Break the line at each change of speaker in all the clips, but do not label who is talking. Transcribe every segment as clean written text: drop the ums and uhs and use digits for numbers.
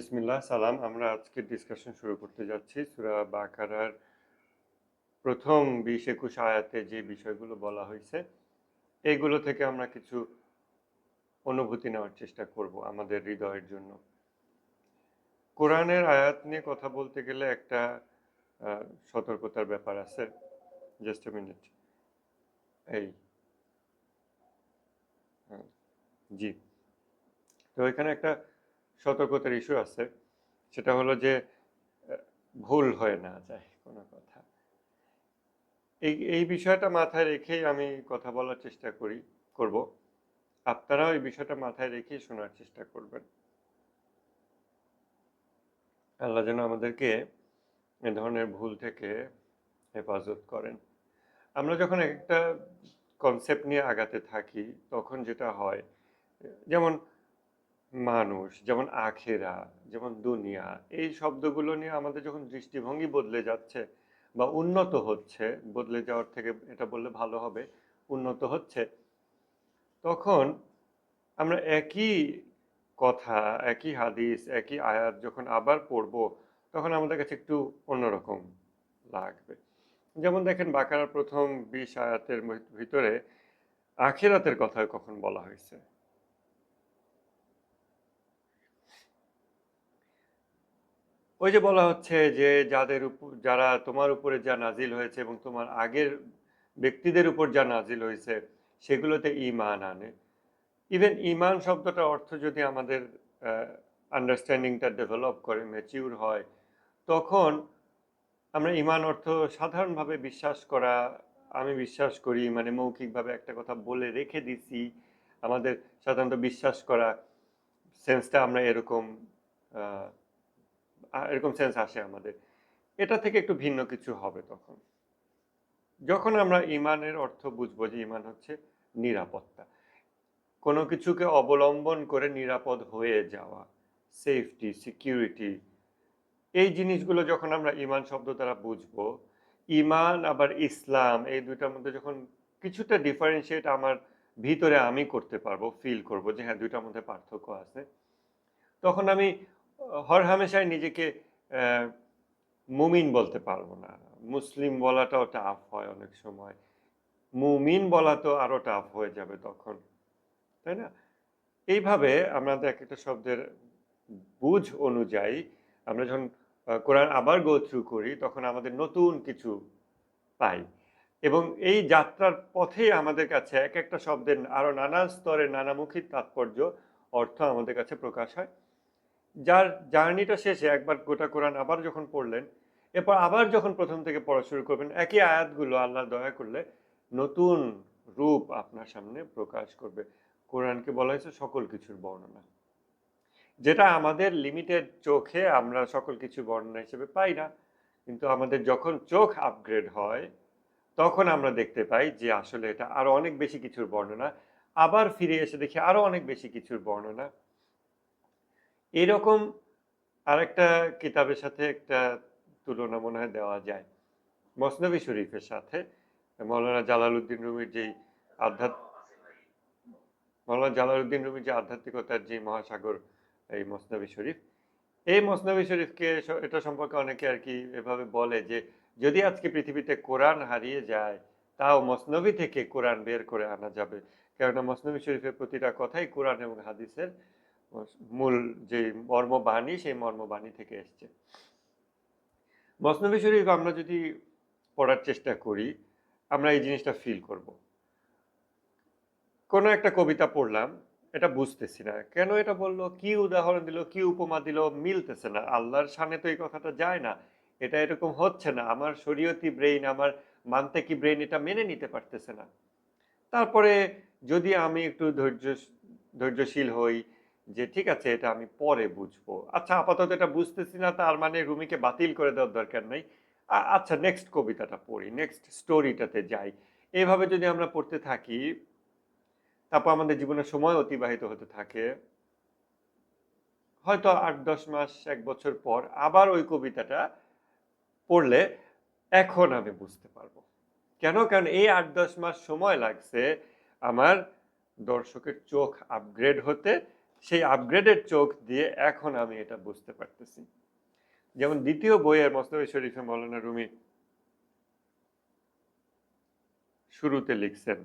বিসমিল্লাহ সালাম। আমরা আজকে ডিসকাশন শুরু করতে যাচ্ছি সূরা বাকারার প্রথম 20-21 আয়াতে যে বিষয়গুলো বলা হয়েছে এইগুলো থেকে আমরা কিছু অনুভূতি নেওয়ার চেষ্টা করব আমাদের হৃদয়ের জন্য। কোরআনের আয়াত নিয়ে কথা বলতে গেলে একটা সতর্কতার ব্যাপার আছে। Just a minute. এই হ্যাঁ, জি। তো এখানে একটা সতর্কতার ইস্যু আছে। সেটা হলো যে ভুল হয়ে না যায় কোনো কথা। এই বিষয়টা মাথায় রেখেই আমি কথা বলার চেষ্টা করব। আপনারাও এই বিষয়টা মাথায় রেখেই শোনার চেষ্টা করবেন। আল্লাহ যেন আমাদেরকে এ ধরনের ভুল থেকে হেফাজত করেন। আমরা যখন একটা কনসেপ্ট নিয়ে আগাতে থাকি তখন যেটা হয়, যেমন মানুষ, যেমন আখেরা, যেমন দুনিয়া, এই শব্দগুলো নিয়ে আমাদের যখন দৃষ্টিভঙ্গি বদলে যাচ্ছে বা উন্নত হচ্ছে, বদলে যাওয়ার থেকে এটা বললে ভালো হবে, উন্নত হচ্ছে, তখন আমরা একই কথা, একই হাদিস, একই আয়াত যখন আবার পড়ব তখন আমাদের কাছে একটু অন্যরকম লাগবে। যেমন দেখেন বাকারার প্রথম 20 আয়াতের ভিতরে আখিরাতের কথা কখন বলা হয়েছে। ওই যে বলা হচ্ছে যে যারা তোমার উপরে যা নাজিল হয়েছে এবং তোমার আগের ব্যক্তিদের উপর যা নাজিল হয়েছে সেগুলোতে ঈমান আনে। ইভেন ঈমান শব্দটার অর্থ যদি আমাদের আন্ডারস্ট্যান্ডিংটা ডেভেলপ করে, ম্যাচিউর হয়, তখন আমরা ঈমান অর্থ সাধারণভাবে বিশ্বাস করা, আমি বিশ্বাস করি মানে মৌখিকভাবে একটা কথা বলে রেখে দিছি, আমাদের সাধারণত বিশ্বাস করা সেন্সটা আমরা এরকম সেন্স আসে আমাদের। এটা থেকে একটু ভিন্ন কিছু হবে তখন, যখন আমরা ঈমানের অর্থ বুঝবো যে ঈমান হচ্ছে নিরাপত্তা, কোনো কিছুকে অবলম্বন করে নিরাপদ হয়ে যাওয়া, সেফটি, সিকিউরিটি, এই জিনিসগুলো যখন আমরা ঈমান শব্দ দ্বারা বুঝবো, ঈমান আবার ইসলাম এই দুইটার মধ্যে যখন কিছুটা ডিফারেন্সিয়েট আমার ভিতরে আমি করতে পারবো, ফিল করব যে হ্যাঁ দুইটার মধ্যে পার্থক্য আছে, তখন আমি হরহামেশাই নিজেকে আহ, মুমিন বলতে পারবো না। মুসলিম বলাটাও টাফ হয় অনেক সময়, মুমিন বলা তো আরো টাফ হয়ে যাবে তখন, তাই না? এইভাবে আমাদের এক একটা শব্দের বুঝ অনুযায়ী আমরা যখন কোরআন আবার গো থ্রু করি তখন আমাদের নতুন কিছু পাই, এবং এই যাত্রার পথেই আমাদের কাছে এক একটা শব্দের আরো নানা স্তরে নানামুখী তাৎপর্য, অর্থ আমাদের কাছে প্রকাশ হয়। যার জার্নিটা শেষে একবার গোটা কোরআন আবার যখন পড়লেন, এরপর আবার যখন প্রথম থেকে পড়া শুরু করবেন একই আয়াতগুলো আল্লাহ দয়া করলে নতুন রূপ আপনার সামনে প্রকাশ করবে। কোরআনকে বলা হয়েছে সকল কিছুর বর্ণনা, যেটা আমাদের লিমিটেড চোখে আমরা সকল কিছু বর্ণনা হিসেবে পাই না, কিন্তু আমাদের যখন চোখ আপগ্রেড হয় তখন আমরা দেখতে পাই যে আসলে এটা আরো অনেক বেশি কিছুর বর্ণনা, আবার ফিরে এসে দেখি আরো অনেক বেশি কিছুর বর্ণনা। এরকম আরেকটা কিতাবের সাথে একটা তুলনা মনে হয় দেওয়া যায়, মসনবী শরীফের সাথে। মৌলানা জালালউদ্দিন রুমির যেই আধ্যাত্ম মৌলানা জালালউদ্দিন রুমির যে আধ্যাত্মিকতার যে মহাসাগর, এই মসনবী শরীফ, এই মসনবী শরীফকে এটা সম্পর্কে অনেকে আর কি এভাবে বলে যে যদি আজকে পৃথিবীতে কোরআন হারিয়ে যায় তাও মসনবী থেকে কোরআন বের করে আনা যাবে, কেননা মসনবী শরীফের প্রতিটা কথাই কোরআন এবং হাদিসের মূল যে মর্মবাণী সেই মর্মবাণী থেকে এসছে। মসনবী শরীফ আমরা যদি পড়ার চেষ্টা করি আমরা এই জিনিসটা ফিল করব। কোনো একটা কবিতা পড়লাম, এটা বুঝতেছি না কেন এটা বললো, কি উদাহরণ দিল, কি উপমা দিল, মিলতেছে না, আল্লাহর সামনে তো এই কথাটা যায় না, এটা এরকম হচ্ছে না, আমার শরীয়তি ব্রেইন, আমার মান্তেকি ব্রেইন এটা মেনে নিতে পারতেছে না। তারপরে যদি আমি একটু ধৈর্যশীল হই, যে ঠিক আছে এটা আমি পরে বুঝবো, আচ্ছা আপাতত এটা বুঝতেছি না তার মানে রুমিকে বাতিল করে দেওয়ার দরকার নেই, আচ্ছা নেক্সট কবিতাটা পড়ি, নেক্সট স্টোরিটাতে যাই। এইভাবে যদি আমরা পড়তে থাকি তারপর আমাদের জীবনের সময় অতিবাহিত হতে থাকে, হয়তো 8-10 মাস 1 বছর পর আবার ওই কবিতাটা পড়লে এখন আমি বুঝতে পারবো কেন, কারণ এই 8-10 মাস সময় লাগছে আমার দর্শকের চোখ আপগ্রেড হতে, সেই আপগ্রেডেড চোখ দিয়ে এখন আমি এটা বুঝতে পারতেছি। যেমন দ্বিতীয় বইয়ের মসনবী শরীফে মৌলানা রুমি শুরুতে লিখছেন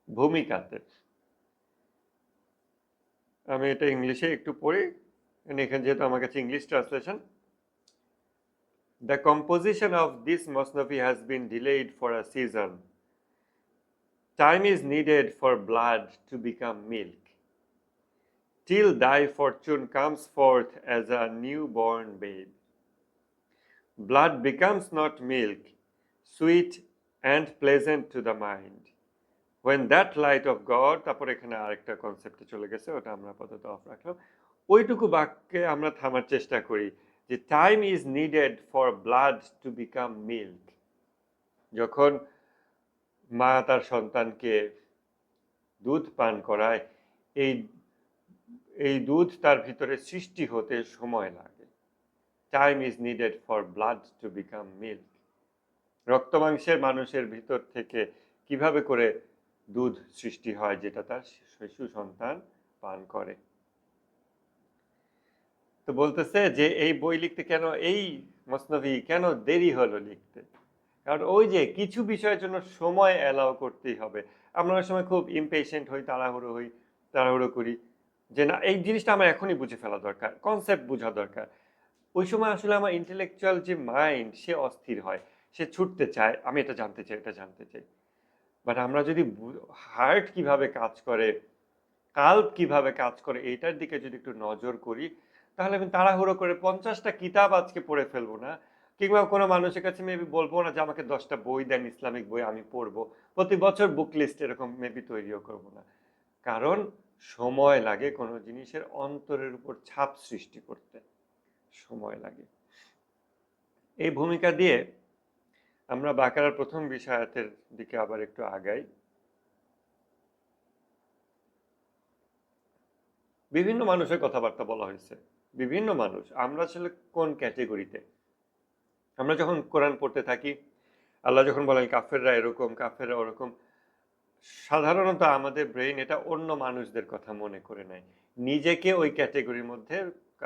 ভূমিকাতে, আমি এটা ইংলিশে একটু পড়ি, এখানে যেহেতু আমার কাছে English translation. The composition of this Masnavi has been delayed for a season. Time is needed for blood to become milk, till thy fortune comes forth as a newborn babe. Blood becomes not milk, sweet and pleasant to the mind. When that light of God, তারপর এখানে আরেকটা কনসেপ্টে চলে গেছে, ওটা আমরা আপাতত of রাখলাম। ওইটুকু বাক্যে আমরা থামার চেষ্টা করি যে time is needed for blood to become milk. যখন মা তার সন্তানকে দুধ পান করায়, এই এই দুধ তার ভিতরে সৃষ্টি হতে সময় লাগে। Time is needed for blood to become milk. রক্ত মাংসের মানুষের ভিতর থেকে কিভাবে করে দুধ সৃষ্টি হয়, যেটা তার শিশু সন্তান পান করে। তো বলতেছে যে এই বই লিখতে কেন, এই মসনবী কেন দেরি হলো লিখতে, কারণ ওই যে কিছু বিষয়ের জন্য সময় অ্যালাউ করতেই হবে। আমরা অনেক সময় খুব ইমপেশেন্ট হই, তাড়াহুড়ো করি যে না এই জিনিসটা আমার এখনই বুঝে ফেলা দরকার, কনসেপ্ট বোঝা দরকার। ওই সময় আসলে আমার ইন্টেলেকচুয়াল যে মাইন্ড সে অস্থির হয়, সে ছুটতে চায়, আমি এটা জানতে চাই, এটা জানতে চাই। বাট আমরা যদি হার্ট কিভাবে কাজ করে, কাল্ব কিভাবে কাজ করে, এইটার দিকে যদি একটু নজর করি, তাহলে আমি তাড়াহুড়ো করে 50টা কিতাব আজকে পড়ে ফেলবো না, কিংবা কোনো মানুষের কাছে মেবি বলবো না যে আমাকে 10টা বই দেন ইসলামিক বই আমি পড়বো, প্রতি বছর বুক লিস্ট এরকম মেবি তৈরিও করবো না। কারণ সময় লাগে কোনো জিনিসের অন্তরের উপর ছাপ সৃষ্টি করতে, সময় লাগে। এই ভূমিকা দিয়ে আমরা বাকারার প্রথম বিষয়াতের দিকে আবার একটু আগাই। বিভিন্ন মানুষের কথাবার্তা বলা হয়েছে, বিভিন্ন মানুষ। আমরা আসলে কোন ক্যাটেগরিতে? আমরা যখন কোরআন পড়তে থাকি, আল্লাহ যখন বলেন কাফেররা এরকম, কাফেররা ওরকম, সাধারণত আমাদের ব্রেইন এটা অন্য মানুষদের কথা মনে করে নেয়, নিজেকে ওই ক্যাটেগরির মধ্যে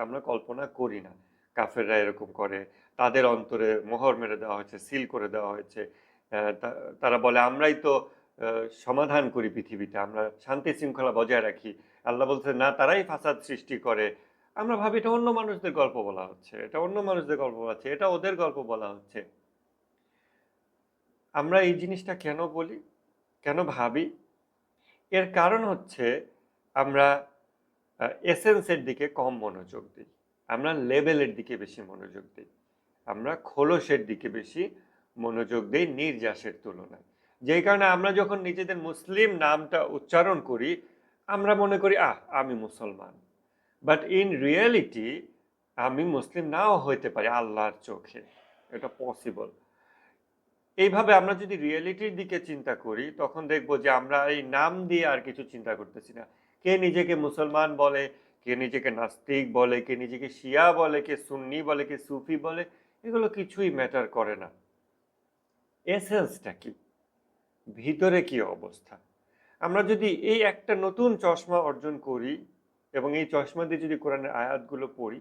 আমরা কল্পনা করি না। কাফেররা এরকম করে, তাদের অন্তরে মোহর মেরে দেওয়া হয়েছে, সিল করে দেওয়া হয়েছে। তারা বলে আমরাই তো সমাধান করি পৃথিবীতে, আমরা শান্তি শৃঙ্খলা বজায় রাখি। আল্লাহ বলছে না, তারাই ফাসাদ সৃষ্টি করে। আমরা ভাবি এটা অন্য মানুষদের গল্প বলা হচ্ছে, এটা অন্য মানুষদের গল্প বলা হচ্ছে, এটা ওদের গল্প বলা হচ্ছে। আমরা এই জিনিসটা কেন বলি, কেন ভাবি? এর কারণ হচ্ছে আমরা এসেন্সের দিকে কম মনোযোগ দিই, আমরা লেভেলের দিকে বেশি মনোযোগ দিই, আমরা খোলসের দিকে বেশি মনোযোগ দিই নির্যাসের তুলনায়। যেই কারণে আমরা যখন নিজেদের মুসলিম নামটা উচ্চারণ করি, আমরা মনে করি আমি মুসলমান। বাট ইন রিয়েলিটি আমি মুসলিম নাও হইতে পারি আল্লাহর চোখে, এটা পসিবল। এইভাবে আমরা যদি রিয়েলিটির দিকে চিন্তা করি, তখন দেখব যে আমরা এই নাম দিয়ে আর কিছু চিন্তা করতেছি না। কে নিজেকে মুসলমান বলে, কে নিজেকে নাস্তিক বলে, কে নিজেকে শিয়া বলে, কে সুন্নি বলে, কে সুফি বলে, এগুলো কিছুই ম্যাটার করে না। এসেন্সটা কি, ভিতরে কি অবস্থা? আমরা যদি এই একটা নতুন চশমা অর্জন করি এবং এই চশমা দিয়ে যদি কোরআনের আয়াতগুলো পড়ি,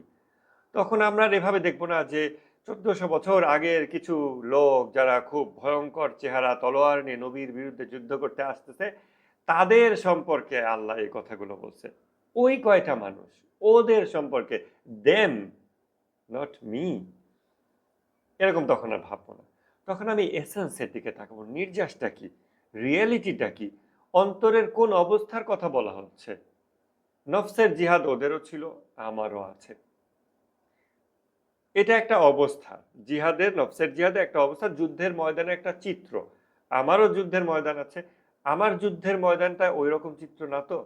তখন আমরা আর এভাবে দেখবো না যে 1400 বছর আগের কিছু লোক যারা খুব ভয়ঙ্কর চেহারা, তলোয়ার নিয়ে নবীর বিরুদ্ধে যুদ্ধ করতে আসতেছে, তাদের সম্পর্কে আল্লাহ এই কথাগুলো বলছে। ওই কয়টা মানুষ, ওদের সম্পর্কে, দেম, নট মি। এরকম তখন আর ভাববো না। তখন আমি এসেন্সের দিকে তাকাবো, নির্যাসটা কি, রিয়েলিটিটা কি, অন্তরের কোন অবস্থার কথা বলা হচ্ছে। নফসের জিহাদ ওদেরও ছিল, আমারও আছে। এটা একটা অবস্থা, জিহাদের, নফসের জিহাদে একটা অবস্থা, যুদ্ধের ময়দানে একটা চিত্র। আমারও যুদ্ধের ময়দান আছে, আমার যুদ্ধের ময়দানটা ওই রকম চিত্র না তো?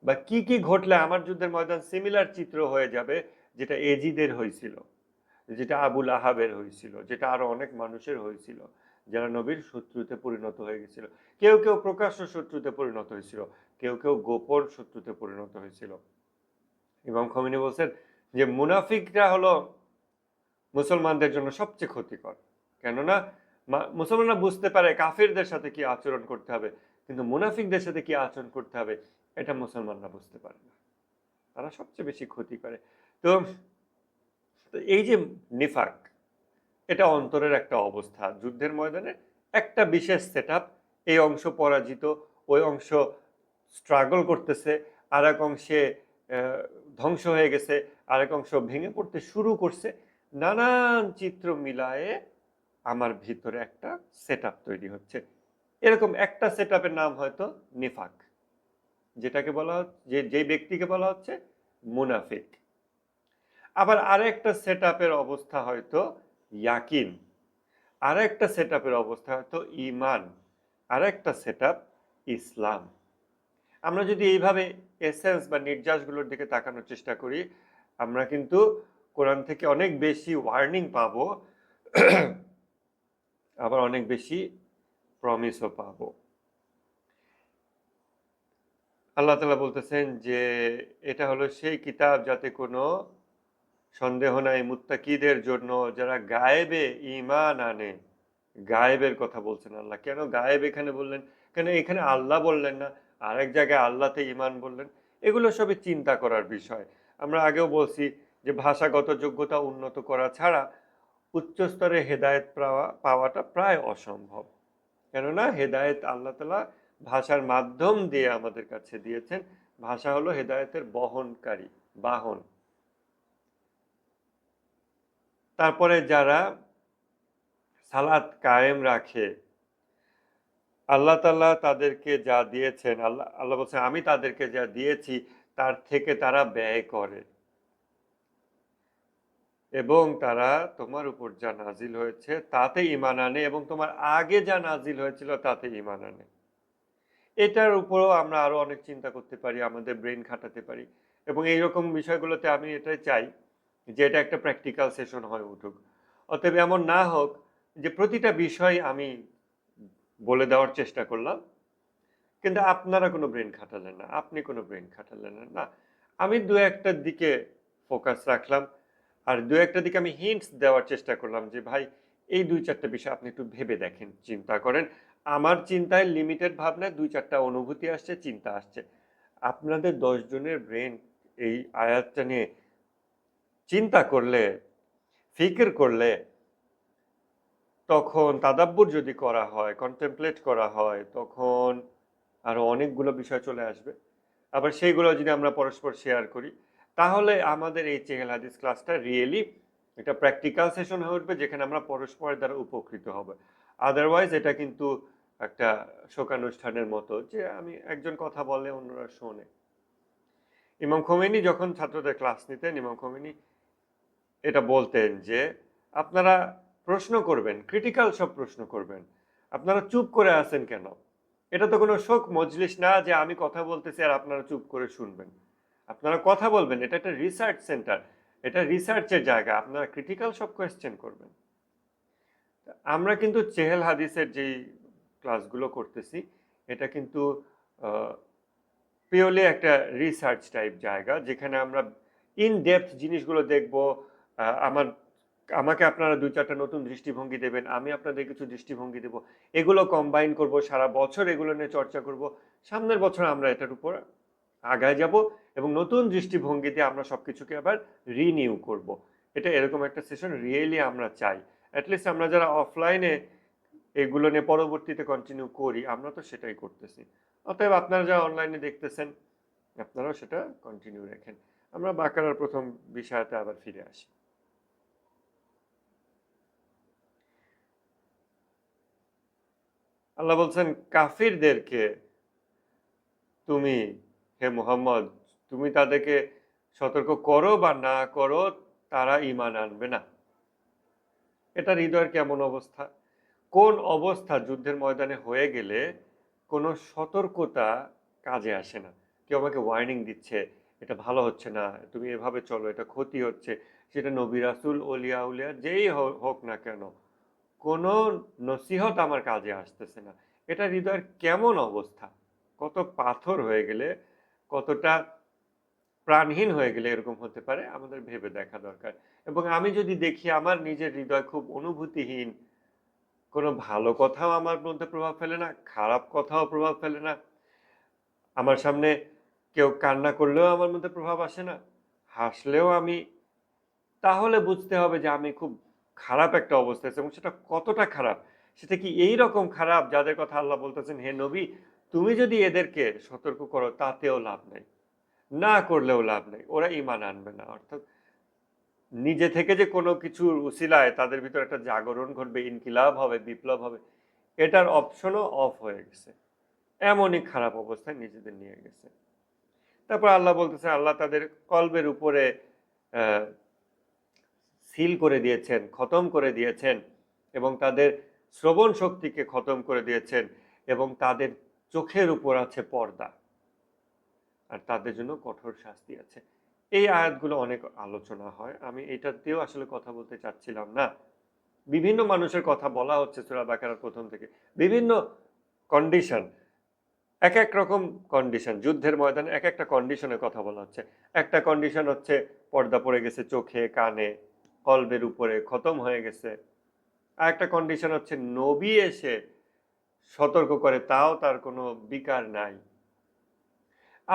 বা কি কি ঘটলে আমার যুদ্ধের ময়দান সিমিলার চিত্র হয়ে যাবে, যেটা এজিদের হয়েছিল, যেটা আবুল আহাবের হয়েছিল, যেটা আরো অনেক মানুষের হয়েছিল, যারা নবীর শত্রুতে পরিণত হয়ে গেছিল। কেউ কেউ প্রকাশ্য শত্রুতে পরিণত হয়েছিল, কেউ কেউ গোপন শত্রুতে পরিণত হয়েছিল। ইমাম খোমেনি বলছেন যে মুনাফিকরা হলো মুসলমানদের জন্য সবচেয়ে ক্ষতিকর। কেননা মুসলমানরা বুঝতে পারে কাফিরদের সাথে কি আচরণ করতে হবে, কিন্তু মুনাফিকদের সাথে কি আচরণ করতে হবে এটা মুসলমানরা বুঝতে পারে না। তারা সবচেয়ে বেশি ক্ষতি করে। তো তো এই যে নিফাক, এটা অন্তরের একটা অবস্থা। যুদ্ধের ময়দানে একটা বিশেষ সেটআপ, এই অংশ পরাজিত, ওই অংশ স্ট্রাগল করতেছে, আরেক অংশে ধ্বংস হয়ে গেছে, আরেক অংশ ভেঙে পড়তে শুরু করছে। নানান চিত্র মিলায়ে আমার ভিতরে একটা সেটআপ তৈরি হচ্ছে। এরকম একটা সেটআপের নাম হয়তো নিফাক। যেটাকে বলা যেই ব্যক্তিকে বলা হচ্ছে মুনাফিক। আবার আরেকটা সেটআপের অবস্থা হয়তো ইয়াকিন। আরেকটা সেটআপের অবস্থা হয়তো ঈমান। আরেকটা সেটআপ ইসলাম। আমরা যদি এইভাবে এসেন্স বা নির্যাসগুলোর দিকে তাকানোর চেষ্টা করি, আমরা কিন্তু কোরআন থেকে অনেক বেশি ওয়ার্নিং পাবো, আবার অনেক বেশি প্রমিসও পাবো। আল্লাহ তাআলা বলতেছেন যে এটা হলো সেই কিতাব যাতে কোনো সন্দেহ নাই মুত্তাকিদের জন্য, যারা গায়েবে ঈমান আনে। গায়েবের কথা বলছেন আল্লাহ। কেন গায়েব এখানে বললেন? কেন এখানে আল্লাহ বললেন না? আরেক জায়গায় আল্লাহতে ঈমান বললেন? এগুলো সবই চিন্তা করার বিষয়। আমরা আগেও বলছি যে ভাষাগত যোগ্যতা উন্নত করা ছাড়া উচ্চ স্তরে হেদায়েত পাওয়াটা প্রায় অসম্ভব। কেননা হেদায়েত আল্লাহ তাআলা ভাষার মাধ্যম দিয়ে আমাদের কাছে দিয়েছেন। ভাষা হলো হেদায়েতের বহনকারী, বাহন। তারপরে যারা সালাত কায়েম রাখে, আল্লাহ তাআলা তাদেরকে যা দিয়েছেন, আল্লাহ বলছেন আমি তাদেরকে যা দিয়েছি তার থেকে তারা ব্যয় করে এবং তারা তোমার উপর যা নাজিল হয়েছে তাতে ঈমান আনে এবং তোমার আগে যা নাজিল হয়েছিল তাতে ঈমান আনে। এটার উপরও আমরা আরো অনেক চিন্তা করতে পারি, আমাদের ব্রেন খাটাতে পারি এবং এইরকম বিষয়গুলোতে আমি এটাই চাই যে এটা একটা প্র্যাকটিক্যাল সেশন হয়ে উঠুক। অতএব এমন না হোক যে প্রতিটা বিষয় আমি বলে দেওয়ার চেষ্টা করলাম, কিন্তু আপনারা কোনো ব্রেন খাটালেন না, আপনি কোনো ব্রেন খাটালেন না। না, আমি ২-১টার দিকে ফোকাস রাখলাম। আর ২-১টার দিকে আমি হিন্টস দেওয়ার চেষ্টা করলাম যে ভাই এই ২-৪টা বিষয় আপনি একটু ভেবে দেখেন, চিন্তা করেন। আমার চিন্তায় লিমিটেড ভাবনায় ২-৪টা অনুভূতি আসছে, চিন্তা আসছে। আপনাদের ১০ জনের ব্রেন এই আয়াতটা নিয়ে চিন্তা করলে, ফিকির করলে, তখন তাদাব্বুর যদি করা হয়, কন্টেমপ্লেট করা হয়, তখন আরো অনেকগুলো বিষয় চলে আসবে। আবার সেইগুলো যদি আমরা পরস্পর শেয়ার করি, তাহলে আমাদের এই চেহেল হাদিস ক্লাসটা রিয়েলি একটা প্র্যাকটিক্যাল সেশন হয়ে উঠবে, যেখানে আমরা পরস্পরের দ্বারা উপকৃত হব। আদারওয়াইজ এটা কিন্তু একটা শোকানুষ্ঠানের মতো, যে আমি একজন কথা বলে অন্যরা শোনে। ইমাম খোমেনি যখন ছাত্রদের ক্লাস নিতেন, ইমাম খোমেনি এটা বলতেন যে আপনারা প্রশ্ন করবেন, ক্রিটিক্যাল সব প্রশ্ন করবেন। আপনারা চুপ করে আছেন কেন? এটা তো কোনো শোক মজলিস না যে আমি কথা বলতেছি আর আপনারা চুপ করে শুনবেন। আপনারা কথা বলবেন, এটা একটা রিসার্চ সেন্টার, এটা রিসার্চের জায়গা, আপনারা ক্রিটিক্যাল সব কোয়েশ্চেন করবেন। আমরা কিন্তু চেহেল হাদিসের যেই ক্লাসগুলো করতেছি, এটা কিন্তু পিওরলি একটা রিসার্চ টাইপ জায়গা, যেখানে আমরা ইন ডেপথ জিনিসগুলো দেখব। আমার আমাকে আপনারা ২-৪টা নতুন দৃষ্টিভঙ্গি দেবেন, আমি আপনাদের কিছু দৃষ্টিভঙ্গি দেব, এগুলো কম্বাইন করব, সারা বছর এগুলো নিয়ে চর্চা করব। সামনের বছর আমরা এটার উপর আগায় যাব এবং নতুন দৃষ্টিভঙ্গি দিয়ে আমরা সবকিছুকে আবার রিনিউ করব। এটা এরকম একটা সেশন রিয়েলি আমরা চাই। অ্যাটলিস্ট আমরা যারা অফলাইনে এগুলো নিয়ে পরবর্তীতে কন্টিনিউ করি, আমরা তো সেটাই করতেছি। অতএব আপনারা যারা অনলাইনে দেখতেছেন, আপনারাও সেটা কন্টিনিউ রাখেন। আমরা বাকারার প্রথম বিষয়তে আবার ফিরে আসি। আল্লাহ বলছেন কাফিরদেরকে তুমি, হে মুহাম্মদ, তুমি তাদেরকে সতর্ক করো বা না করো, তারা ঈমান আনবে না। এটা হৃদয়ের কেমন অবস্থা? কোন অবস্থা যুদ্ধের ময়দানে হয়ে গেলে কোনো সতর্কতা কাজে আসে না? কেউ আমাকে ওয়ার্নিং দিচ্ছে, এটা ভালো হচ্ছে না, তুমি এভাবে চলো, এটা ক্ষতি হচ্ছে। সেটা নবী রাসূল, অলিয়া উলিয়া যেই হোক না কেন, কোনো নসিহত আমার কাজে আসতেছে না। এটা হৃদয়ের কেমন অবস্থা? কত পাথর হয়ে গেলে, কতটা প্রাণহীন হয়ে গেলে এরকম হতে পারে, আমাদের ভেবে দেখা দরকার। এবং আমি যদি দেখি আমার নিজের হৃদয় খুব অনুভূতিহীন, কোনো ভালো কথাও আমার মধ্যে প্রভাব ফেলে না, খারাপ কথাও প্রভাব ফেলে না, আমার সামনে কেউ কান্না করলেও আমার মধ্যে প্রভাব আসে না, হাসলেও আমি, তাহলে বুঝতে হবে যে আমি খুব খারাপ একটা অবস্থায় আছি এবং সেটা কতটা খারাপ। সেটা কি এইরকম খারাপ যাদের কথা আল্লাহ বলতেছেন, হে নবী, তুমি যদি এদেরকে সতর্ক করো তাতেও লাভ নাই, না করলেও লাভ নেই, ওরা ঈমান আনবে না। অর্থাৎ নিজে থেকে যে কোনো কিছুর উসিলায় তাদের ভিতরে একটা জাগরণ ঘটবে, ইনকিলাব হবে, বিপ্লব হবে, এটার অপশনও অফ হয়ে গেছে। এমনই খারাপ অবস্থায় নিজেদের নিয়ে গেছে। তারপর আল্লাহ বলতেছে আল্লাহ তাদের কলবের উপরে সিল করে দিয়েছেন, খতম করে দিয়েছেন এবং তাদের শ্রবণ শক্তিকে খতম করে দিয়েছেন এবং তাদের চোখের উপর আছে পর্দা আর তাদের জন্য কঠোর শাস্তি আছে। এই আয়াতগুলো অনেক আলোচনা হয়, আমি এটাতেও আসলে কথা বলতে চাচ্ছিলাম না। বিভিন্ন মানুষের কথা বলা হচ্ছে সূরা বাকারার প্রথম থেকে, বিভিন্ন কন্ডিশন, এক এক রকম কন্ডিশন, যুদ্ধের ময়দানে এক একটা কন্ডিশনের কথা বলা হচ্ছে। একটা কন্ডিশন হচ্ছে পর্দা পড়ে গেছে চোখে, কানে, কলবের উপরে খতম হয়ে গেছে। আর একটা কন্ডিশন হচ্ছে নবী এসে সতর্ক করে তাও তার কোনো বিকার নাই।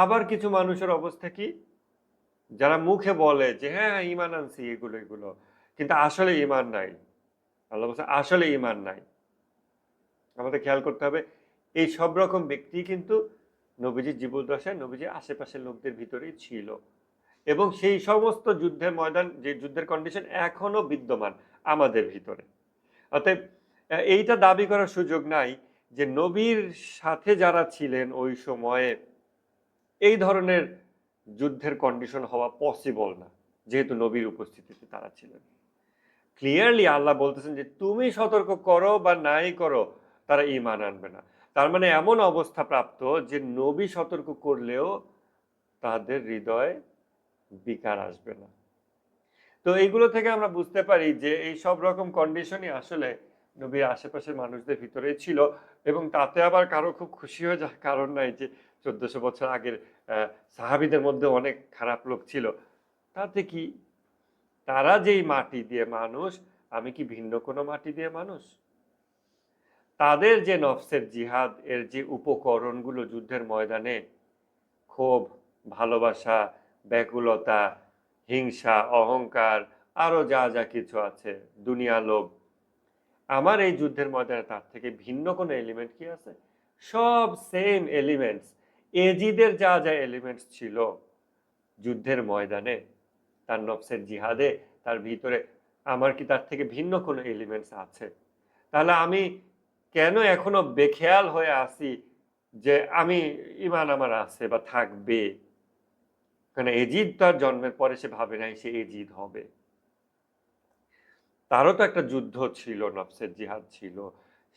আবার কিছু মানুষের অবস্থা কি, যারা মুখে বলে যে হ্যাঁ হ্যাঁ ঈমান আনছি এগুলো এগুলো, কিন্তু আসলে ঈমান নাই। আল্লাহ বলছে আসলে ঈমান নাই। আমাদের খেয়াল করতে হবে এই সব রকম ব্যক্তি কিন্তু নবীজির জীবদ্দশায় নবীজির আশেপাশের লোকদের ভিতরেই ছিল এবং সেই সমস্ত যুদ্ধের ময়দান, যে যুদ্ধের কন্ডিশন এখনো বিদ্যমান আমাদের ভিতরে। অতএব এইটা দাবি করার সুযোগ নাই যে নবীর সাথে যারা ছিলেন ওই সময়ে এই ধরনের যুদ্ধের কন্ডিশন হওয়া পসিবল না, যেহেতু নবীর উপস্থিতিতে তারা ছিলেন। ক্লিয়ারলি আল্লাহ বলতেছেন যে তুমি সতর্ক করো বা নাই করো, তারা ঈমান আনবে না। তার মানে এমন অবস্থা প্রাপ্ত যে নবী সতর্ক করলেও তাদের হৃদয়ে বিকার আসবে না। তো এইগুলো থেকে আমরা বুঝতে পারি যে এই সব রকম কন্ডিশনই আসলে নবীর আশেপাশের মানুষদের ভিতরেই ছিল এবং তাতে আবার কারো খুব খুশি হয়ে যাওয়ার কারণ নাই যে 1400 বছর আগের সাহাবীদের মধ্যে অনেক খারাপ লোক ছিল। তাতে কি, তারা যেই মাটি দিয়ে মানুষ, আমি কি ভিন্ন কোনো মাটি দিয়ে মানুষ? তাদের যে নফসের জিহাদ এর যে উপকরণগুলো যুদ্ধের ময়দানে, ক্ষোভ, ভালোবাসা, ব্যাকুলতা, হিংসা, অহংকার, আরো যা যা কিছু আছে, দুনিয়া লোভ, আমার এই যুদ্ধের ময়দানে তার থেকে ভিন্ন কোনো এলিমেন্ট কি আছে? সব সেম এলিমেন্টস। এজিদের যা যা এলিমেন্টস ছিল যুদ্ধের ময়দানে, তার নফসের জিহাদে, তার ভিতরে, আমার কি তার থেকে ভিন্ন কোনো এলিমেন্টস আছে? তাহলে আমি কেন এখনো বেখেয়াল হয়ে আছি যে আমি ঈমান আমার আছে বা থাকবে? কারণ এজিদ তার জন্মের পরে সে ভাবে নাই সে এজিদ হবে। তারও তো একটা যুদ্ধ ছিল, নফসের জিহাদ ছিল।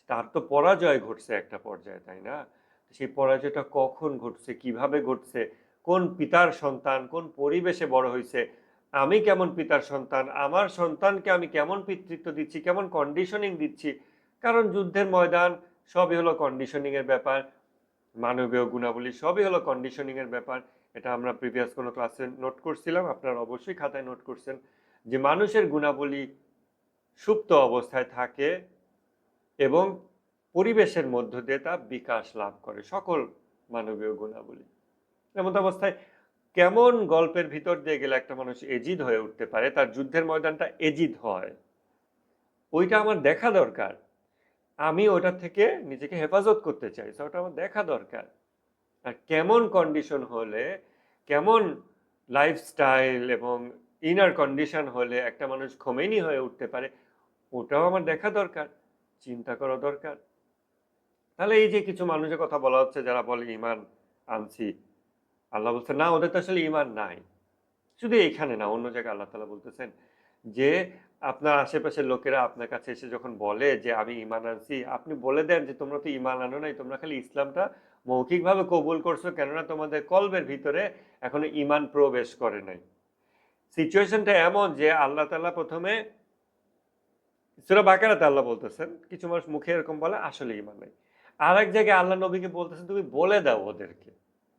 তার তো পরাজয় ঘটছে একটা পর্যায়ে, তাই না? সেই পরাজয়টা কখন ঘটছে, কিভাবে ঘটছে, কোন পিতার সন্তান, কোন পরিবেশে বড় হইছে, আমি কেমন পিতার সন্তান, আমার সন্তানকে আমি কেমন পিতৃত্ব দিচ্ছি, কেমন কন্ডিশনিং দিচ্ছি। কারণ যুদ্ধের ময়দান সবই হলো কন্ডিশনিং এর ব্যাপার, মানবীয় গুণাবলী সবই হলো কন্ডিশনিং এর ব্যাপার। এটা আমরা প্রিভিয়াস কোনো ক্লাসে নোট করছিলাম, আপনারা অবশ্যই খাতায় নোট করছেন যে মানুষের গুণাবলী সুপ্ত অবস্থায় থাকে এবং পরিবেশের মধ্য দিয়ে তা বিকাশ লাভ করে, সকল মানবীয় গুণাবলী। এমন অবস্থায় কেমন গল্পের ভিতর দিয়ে গেলে একটা মানুষ এজিদ হয়ে উঠতে পারে, তার যুদ্ধের ময়দানটা এজিদ হয়, ওইটা আমার দেখা দরকার। আমি ওটা থেকে নিজেকে হেফাজত করতে চাই, ওটা আমার দেখা দরকার। আর কেমন কন্ডিশন হলে, কেমন লাইফস্টাইল এবং ইনার কন্ডিশন হলে একটা মানুষ খোমেনি হয়ে উঠতে পারে, ওটাও আমার দেখা দরকার, চিন্তা করা দরকার। তাহলে এই যে কিছু মানুষের কথা বলা হচ্ছে যারা বলে ঈমান আনছি, আল্লাহ বলছে না, ওদের তো আসলে ঈমান নাই। শুধু এখানে না, অন্য জায়গায় আল্লাহ তাআলা বলতেছেন যে আপনার আশেপাশের লোকেরা আপনার কাছে এসে যখন বলে যে আমি ঈমান আনছি, আপনি বলে দেন যে তোমরা তো ঈমান আনো নাই, তোমরা খালি ইসলামটা মৌখিকভাবে কবুল করছো, কেননা তোমাদের কলবের ভিতরে এখনো ঈমান প্রবেশ করে নাই। সিচুয়েশনটা এমন যে আল্লাহ তাআলা প্রথমে সূরা বাকারাতে আল্লাহ বলতেছেন কিছু মানুষ মুখে এরকম বলে আসলে ঈমান নাই। আরেক জায়গায় আল্লাহ নবীকে বলতেছেন তুমি বলে দাও ওদেরকে।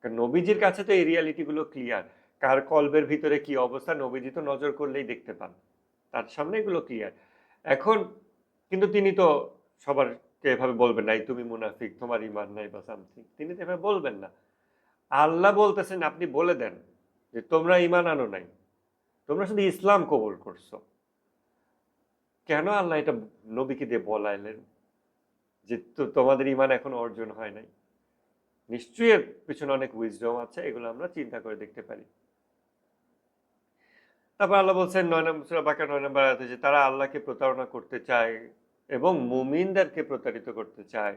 কারণ নবীজির কাছে তো এই রিয়ালিটি গুলো ক্লিয়ার। কার কলবের ভিতরে কি অবস্থা নবীজি তো নজর করলেই দেখতে পান। তার সামনে এগুলো ক্লিয়ার। এখন কিন্তু তিনি তো সবারকে এভাবে বলবেন না, "এই তুমি মুনাফিক, তোমার ঈমান নাই" বা সামথিং। তিনি তো এভাবে বলবেন না। আল্লাহ বলতেছেন আপনি বলে দেন যে তোমরা ঈমান আনো নাই, তোমরা শুধু ইসলাম কবুল করছো। কেন আল্লাহ এটা নবীকে দিয়ে বলাইলেন যে তোমাদের ঈমান এখনো অর্জন হয় নাই? নিশ্চয়ই এর পিছনে অনেক উইজডম আছে, এগুলো আমরা চিন্তা করে দেখতে পারি। তারপর আল্লাহ বলছেন ৯ নম্বর সূরা বাকারা ৯ নম্বর আয়াতে যে তারা আল্লাহকে প্রতারণা করতে চায় এবং মুমিনদেরকে প্রতারিত করতে চায়,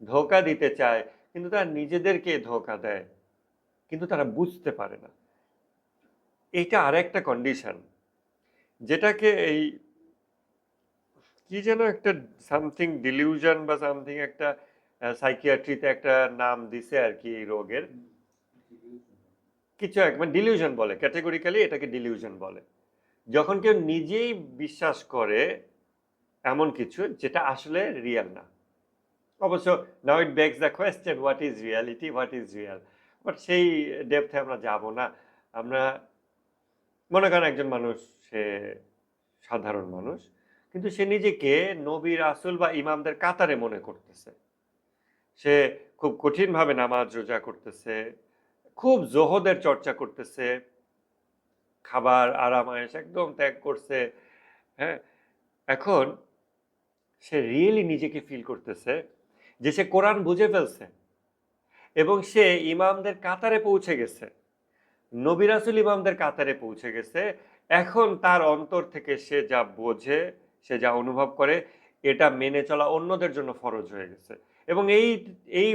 ধোঁকা দিতে চায়, কিন্তু তারা নিজেদেরকে ধোঁকা দেয়, কিন্তু তারা বুঝতে পারে না। এইটা আরেকটা কন্ডিশন, যেটাকে এই কি যেন একটা সামথিং ডিলিউশন বা সামথিং একটা সাইকিয়াট্রিতে একটা নাম দিছে আর কি এই রোগের, কিছু এক মানে ডিলিউশন বলে, ক্যাটেগরিক্যালি এটাকে ডিলিউশন বলে। যখন কেউ নিজেই বিশ্বাস করে এমন কিছু যেটা আসলে রিয়েল না। অবশ্য now it begs the question what is reality, what is real, but সেই ডেপথে আমরা যাব না। আমরা মনে করেন একজন মানুষ, সে সাধারণ মানুষ, কিন্তু সে নিজেকে নবী রাসূল বা ইমামদের কাতারে মনে করতেছে। সে খুব কঠিনভাবে নামাজ রোজা করতেছে, খুব জোহদের চর্চা করতেছে, খাবার আরাম আয়েশ একদম ত্যাগ করছে। হ্যাঁ, এখন সে রিয়েলি নিজেকে ফিল করতেছে যে সে কোরআন বুঝে ফেলছে এবং সে ইমামদের কাতারে পৌঁছে গেছে, নবী রাসূল ইমামদের কাতারে পৌঁছে গেছে। এখন তার অন্তর থেকে সে যা বোঝে, সে যা অনুভব করে, এটা মেনে চলা অন্যদের জন্য ফরজ হয়ে গেছে। এবং এই এই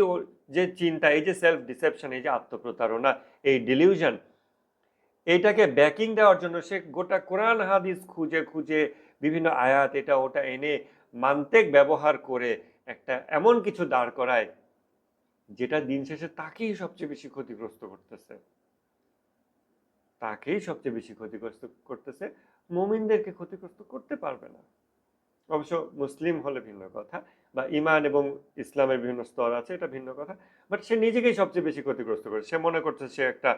যে চিন্তা, এই যে সেলফ ডিসেপশন, এই যে আত্মপ্রতারণা, এই ডিলিউশন, এইটাকে ব্যাকিং দেওয়ার জন্য সে গোটা কোরআন হাদিস খুঁজে খুঁজে বিভিন্ন আয়াত এটা ওটা এনে মান্তেক ব্যবহার করে একটা এমন কিছু দাঁড় করায় যেটা দিন শেষে তাকেই সবচেয়ে বেশি ক্ষতিগ্রস্ত করতেছে, তাকেই সবচেয়ে বেশি ক্ষতিগ্রস্ত করতেছে, মুমিনদেরকে ক্ষতিগ্রস্ত করতে পারবে না। অবশ্য মুসলিম হলে ভিন্ন কথা, বা ইমান এবং ইসলামের বিভিন্ন স্তর আছে, এটা ভিন্ন কথা, বাট সে নিজেকেই সবচেয়ে বেশি ক্ষতিগ্রস্ত করে। সে মনে করছে সে একটা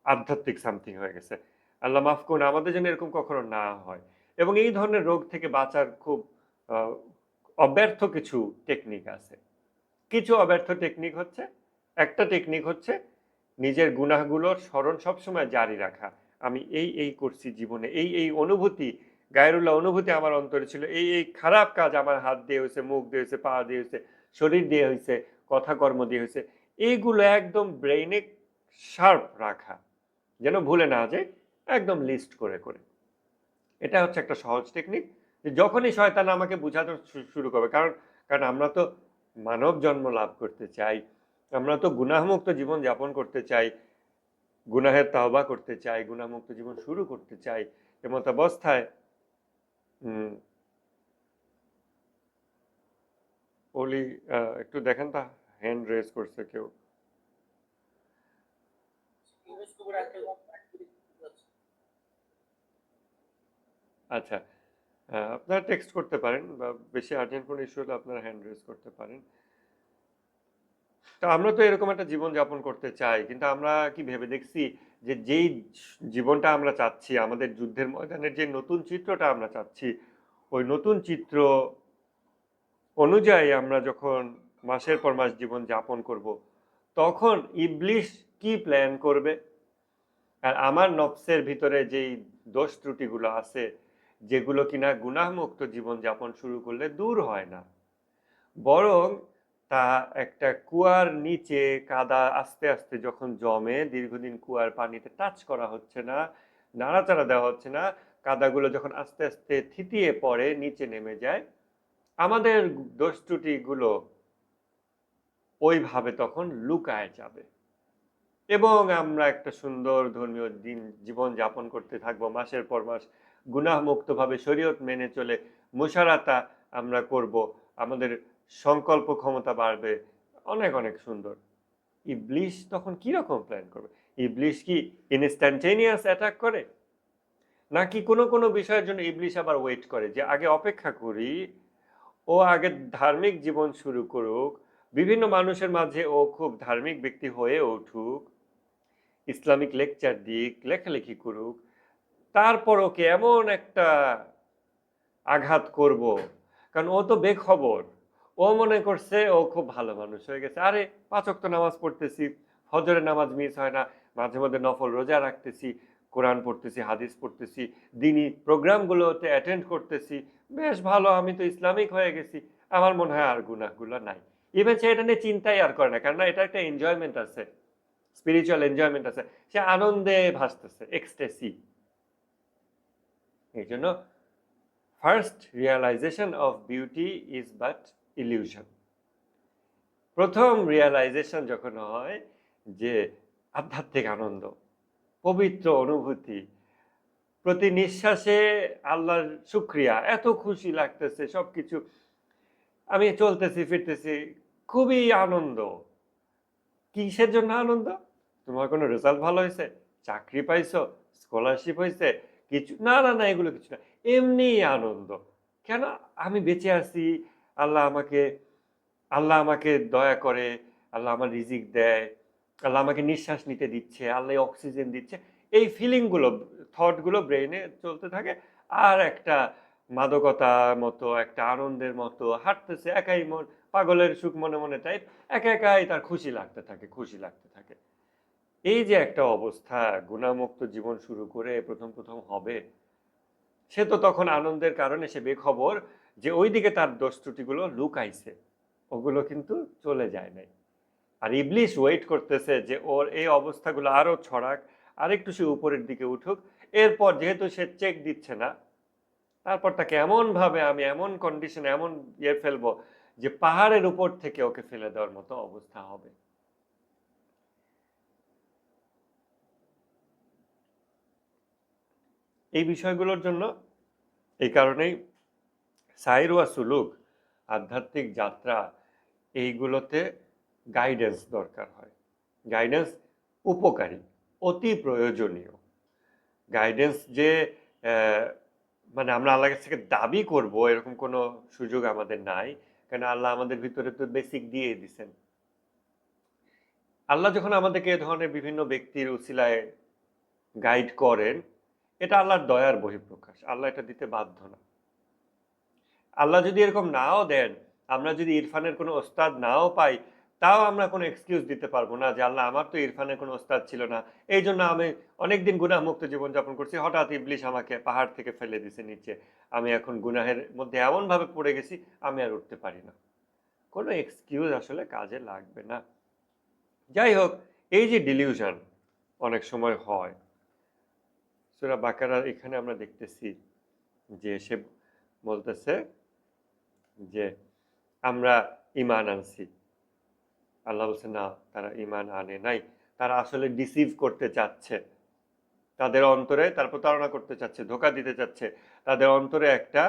আধ্যাত্মিক সামথিং হয়ে গেছে। আল্লাহ মাফ করুন, আমাদের জন্য এরকম কখনো না হয়। এবং এই ধরনের রোগ থেকে বাঁচার খুব আহ, অব্যর্থ কিছু টেকনিক আছে। কিছু অব্যর্থ টেকনিক হচ্ছে, একটা টেকনিক হচ্ছে নিজের গুনাহগুলোর স্মরণ সবসময় জারি রাখা। আমি এই এই করছি জীবনে, এই এই অনুভূতি, গায়রুল্লাহ অনুভূতি আমার অন্তরে ছিল, এই এই খারাপ কাজ আমার হাত দিয়ে হয়েছে, মুখ দিয়ে হয়েছে, পা দিয়ে হয়েছে, শরীর দিয়ে হয়েছে, কথা কর্ম দিয়ে হয়েছে, এইগুলো একদম ব্রেইনে শার্প রাখা, যেন ভুলে না যায়, একদম লিস্ট করে করে। এটা হচ্ছে একটা সহজ টেকনিক, যে যখনই শয়তান আমাকে বুঝাতে শুরু করবে, কারণ কারণ আমরা তো মানব জন্ম লাভ করতে চাই, আমরা তো গুনাহমুক্ত জীবন যাপন করতে চাই, গুনাহের তাওবা করতে চাই, গুনাহমুক্ত জীবন শুরু করতে চাই। এমত অবস্থায় ওলি একটু দেখেন তা, হ্যান্ড রেজ করছে কেউ। আচ্ছা, আপনারা টেক্সট করতে পারেন, বা বেশি আর্জেন্ট কোনো ইস্যু হলে আপনারা হ্যান্ড রেজ করতে পারেন। তো আমরা তো এরকম একটা জীবন যাপন করতে চাই, কিন্তু আমরা কি ভেবে দেখছি যে যেই জীবনটা আমরা চাচ্ছি, আমাদের যুদ্ধের ময়দানের যে নতুন চিত্রটা আমরা চাচ্ছি, ওই নতুন চিত্র অনুযায়ী আমরা যখন মাসের পর মাস জীবন যাপন করব, তখন ইবলিশ কি প্ল্যান করবে? আর আমার নফসের ভিতরে যেই দোষ ত্রুটিগুলো আছে, যেগুলো কিনা গুনাহমুক্ত জীবন যাপন শুরু করলে দূর হয় না, বরং তা একটা কুয়ার নিচে কাদা আস্তে আস্তে যখন জমে, দীর্ঘদিন কুয়ার পানিতে টাচ করা হচ্ছে না, নাড়াচাড়া দেওয়া হচ্ছে না, কাদাগুলো যখন আস্তে আস্তে থিতিয়ে পড়ে নিচে নেমে যায়, আমাদের দোষ ত্রুটিগুলো ওইভাবে তখন লুকায় যাবে এবং আমরা একটা সুন্দর ধর্মীয় দিন জীবন যাপন করতে থাকবো, মাসের পর মাস গুনাহমুক্তভাবে শরীয়ত মেনে চলে মুশারাতা আমরা করব, আমাদের সংকল্প ক্ষমতা বাড়বে, অনেক অনেক সুন্দর। ইবলিশ তখন কি রকম প্ল্যান করবে? ইবলিশ কি ইনস্ট্যান্টেনিয়াস অ্যাটাক করে, নাকি কোনো কোনো বিষয়ের জন্য ইবলিশ আবার ওয়েট করে যে আগে অপেক্ষা করি, ও আগে ধার্মিক জীবন শুরু করুক, বিভিন্ন মানুষের মাঝে ও খুব ধার্মিক ব্যক্তি হয়ে উঠুক, ইসলামিক লেকচার দিক, লেখালেখি করুক, তারপর ওকে এমন একটা আঘাত করব, কারণ ও তো বেখবর, ও মনে করছে ও খুব ভালো মানুষ হয়ে গেছে, আরে 5 ওয়াক্ত নামাজ পড়তেছি, হজরের নামাজ মিস হয় না, মাঝে মধ্যে নফল রোজা রাখতেছি, কোরআন পড়তেছি, হাদিস পড়তেছি, দিনী প্রোগ্রামগুলোতে অ্যাটেন্ড করতেছি, বেশ ভালো, আমি তো ইসলামিক হয়ে গেছি। আমার মনে হয় আর গুনাহগুলো নাই। ইভেন সে এটা নিয়ে চিন্তাই আর করে না, কেননা এটা একটা এনজয়মেন্ট আছে, স্পিরিচুয়াল এনজয়মেন্ট আছে, সে আনন্দে ভাসতেছে, এক্সটেসি। এই জন্য first realisation of beauty is but illusion. প্রথম রিয়ালাইজেশন যখন হয় যে আধ্যাত্মিক আনন্দ, পবিত্র অনুভূতি, প্রতি নিঃশ্বাসে আল্লাহর শুকরিয়া, এত খুশি লাগতেছে, সবকিছু আমি চলতেছি ফিরতেছি, খুবই আনন্দ। কিসের জন্য আনন্দ? তোমার কোনো রেজাল্ট ভালো হয়েছে, চাকরি পাইছো, স্কলারশিপ হয়েছে, কিছু না, না, না, এগুলো কিছু না, এমনি আনন্দ। কেন? আমি বেঁচে আছি, আল্লাহ আমাকে আল্লাহ আমাকে দয়া করে, আল্লাহ আমার রিজিক দেয়, আল্লাহ আমাকে নিঃশ্বাস নিতে দিচ্ছে, আল্লাহ অক্সিজেন দিচ্ছে, এই ফিলিংগুলো, থটগুলো ব্রেইনে চলতে থাকে। আর একটা মাদকতার মতো, একটা আনন্দের মতো হাঁটতেছে, একাই মন, পাগলের সুখ মনে মনে টাইপ, একা একাই তার খুশি লাগতে থাকে, খুশি লাগতে থাকে। এই যে একটা অবস্থা, গুণামুক্ত জীবন শুরু করে প্রথম প্রথম হবে, সে তো তখন আনন্দের কারণে সে বেখবর যে ওইদিকে তার দোষ ত্রুটিগুলো লুকাইছে, ওগুলো কিন্তু চলে যায় নাই। আর ইবলিশ ওয়েট করতেছে যে ওর এই অবস্থাগুলো আরো ছড়াক, আরেকটু সে উপরের দিকে উঠুক, এরপর যেহেতু সে চেক দিচ্ছে না, তারপর তাকে এমন ভাবে, আমি এমন কন্ডিশনে এমন ফেলবো যে পাহাড়ের উপর থেকে ওকে ফেলে দেওয়ার মতো অবস্থা হবে। এই বিষয়গুলোর জন্য, এই কারণেই সাইর ওয়া সুলুক, আধ্যাত্মিক যাত্রা, এইগুলোতে গাইডেন্স দরকার হয়। গাইডেন্স উপকারী, অতি প্রয়োজনীয়। গাইডেন্স যে মানে আমরা আল্লাহর কাছ থেকে দাবি করব এরকম কোনো সুযোগ আমাদের নাই, কারণ আল্লাহ আমাদের ভিতরে তো বেসিক দিয়ে দিছেন। আল্লাহ যখন আমাদেরকে এ ধরনের বিভিন্ন ব্যক্তির উসিলায় গাইড করেন, এটা আল্লাহর দয়ার বহিঃপ্রকাশ, আল্লাহ এটা দিতে বাধ্য না। আল্লাহ যদি এরকম নাও দেন, আমরা যদি ইরফানের কোনো ওস্তাদ নাও পাই, তাও আমরা কোনো এক্সকিউজ দিতে পারবো না যে আল্লাহ আমার তো ইরফানের কোনো ওস্তাদ ছিল না, এই জন্য আমি অনেকদিন গুনাহমুক্ত জীবনযাপন করছি, হঠাৎ ইবলিশ আমাকে পাহাড় থেকে ফেলে দিছে নিচে, আমি এখন গুনাহের মধ্যে এমনভাবে পড়ে গেছি, আমি আর উঠতে পারি না। কোনো এক্সকিউজ আসলে কাজে লাগবে না। যাই হোক, এই যে ডিলিউশন অনেক সময় হয়, সূরা বাকারার এখানে আমরা দেখতেছি যে সে বলতেছে যে আমরা ঈমান আনছি। আল্লাহ বলছেন না, তারা ঈমান আনে নাই, তারা আসলে ডিসিভ করতে চাচ্ছে, তাদের অন্তরে তার প্রতারণা করতে চাচ্ছে, ধোঁকা দিতে চাচ্ছে। তাদের অন্তরে একটা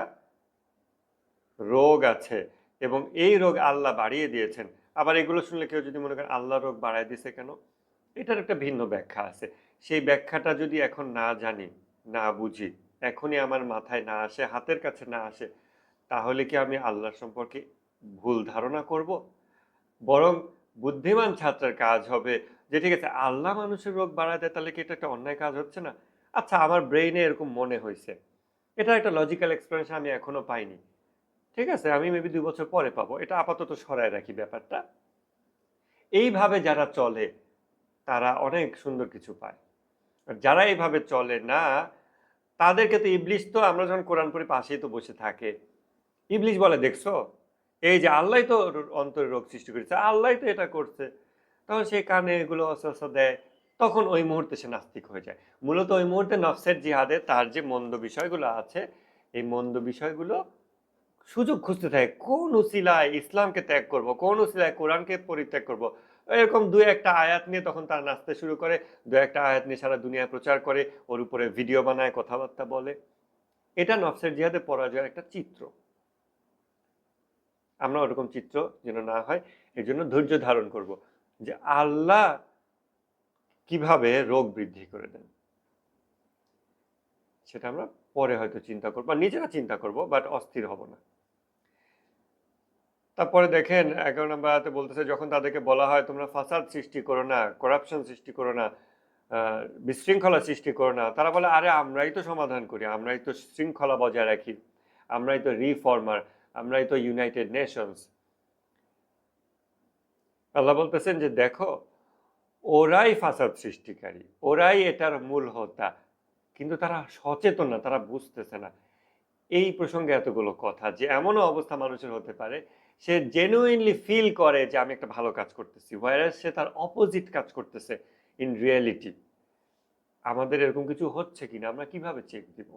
রোগ আছে এবং এই রোগ আল্লাহ বাড়িয়ে দিয়েছেন। আবার এগুলো শুনলে কেউ যদি মনে করেন আল্লাহ রোগ বাড়ায় দিছে কেন, এটার একটা ভিন্ন ব্যাখ্যা আছে। সেই ব্যাখ্যাটা যদি এখন না জানি, না বুঝি, এখনই আমার মাথায় না আসে, হাতের কাছে না আসে, তাহলে কি আমি আল্লাহ সম্পর্কে ভুল ধারণা করব? বরং বুদ্ধিমান ছাত্রের কাজ হবে যে ঠিক আছে, আল্লাহ মানুষের রোগ বাড়ায় দেয়, তাহলে কি এটা একটা অন্যায় কাজ হচ্ছে না? আচ্ছা, আমার ব্রেইনে এরকম মনে হয়েছে, এটা একটা লজিক্যাল এক্সপ্লেনেশন আমি এখনো পাইনি, ঠিক আছে, আমি মেবি 2 বছর পরে পাবো, এটা আপাতত সরায় রাখি ব্যাপারটা। এইভাবে যারা চলে তারা অনেক সুন্দর কিছু পায়। আর যারা এইভাবে চলে না, তাদেরকে তো ইবলিশ, তো আমরা যখন কোরআন পড়ি পাশেই তো বসে থাকে, ইবলিশ বলে দেখছো, এই যে আল্লাহ তো অন্তরে রোগ সৃষ্টি করেছে, আল্লাহ তো এটা করছে, তখন সে কানে এগুলো অস্ত্র দেয়, তখন ওই মুহূর্তে সে নাস্তিক হয়ে যায়। মূলত ওই মুহূর্তে নফসের জিহাদে তার যে মন্দ বিষয়গুলো আছে, এই মন্দ বিষয়গুলো সুযোগ খুঁজতে থাকে, কোন উসিলায় ইসলামকে ত্যাগ করব, কোন উসিলায় কোরআনকে পরিত্যাগ করব। এরকম দু একটা আয়াত নিয়ে তখন তার নাচতে শুরু করে, দু একটা আয়াত নিয়ে সারা দুনিয়ায় প্রচার করে, ওর উপরে ভিডিও বানায়, কথাবার্তা বলে। এটা নফসের জিহাদে পরাজয়ের একটা চিত্র। আমরা ওরকম চিত্র যেন না হয়, এই জন্য ধৈর্য ধারণ করব যে আল্লাহ কিভাবে রোগ বৃদ্ধি করে দেন, সেটা আমরা পরে হয়তো চিন্তা করবো, নিজেরা চিন্তা করব, বাট অস্থির হব না। তারপরে দেখেন 11 নম্বর আয়াতে বলতেছে, যখন তাদেরকে বলা হয় তোমরা ফাসাদ সৃষ্টি করো না, করাপশন সৃষ্টি করো না, বিশৃঙ্খলা সৃষ্টি করো না, তারা বলে আরে আমরাই তো সমাধান করি, আমরাই তো শৃঙ্খলা বজায় রাখি, আমরাই তো রিফর্মার, আমরাই তো ইউনাইটেড নেশনস। আল্লাহ বলতেছেন যে দেখো, ওরাই ফাসাদ সৃষ্টিকারী, ওরাই এটার মূল হোতা, কিন্তু তারা সচেতন না, তারা বুঝতেছে না। এই প্রসঙ্গে এতগুলো কথা যে এমনও অবস্থা মানুষের হতে পারে সে জেনুইনলি ফিল করে যে আমি একটা ভালো কাজ করতেছি, হোয়ারাস সে তার অপোজিট কাজ করতেছে ইন রিয়েলিটি। আমাদের এরকম কিছু হচ্ছে কিনা আমরা কিভাবে চেক দিব?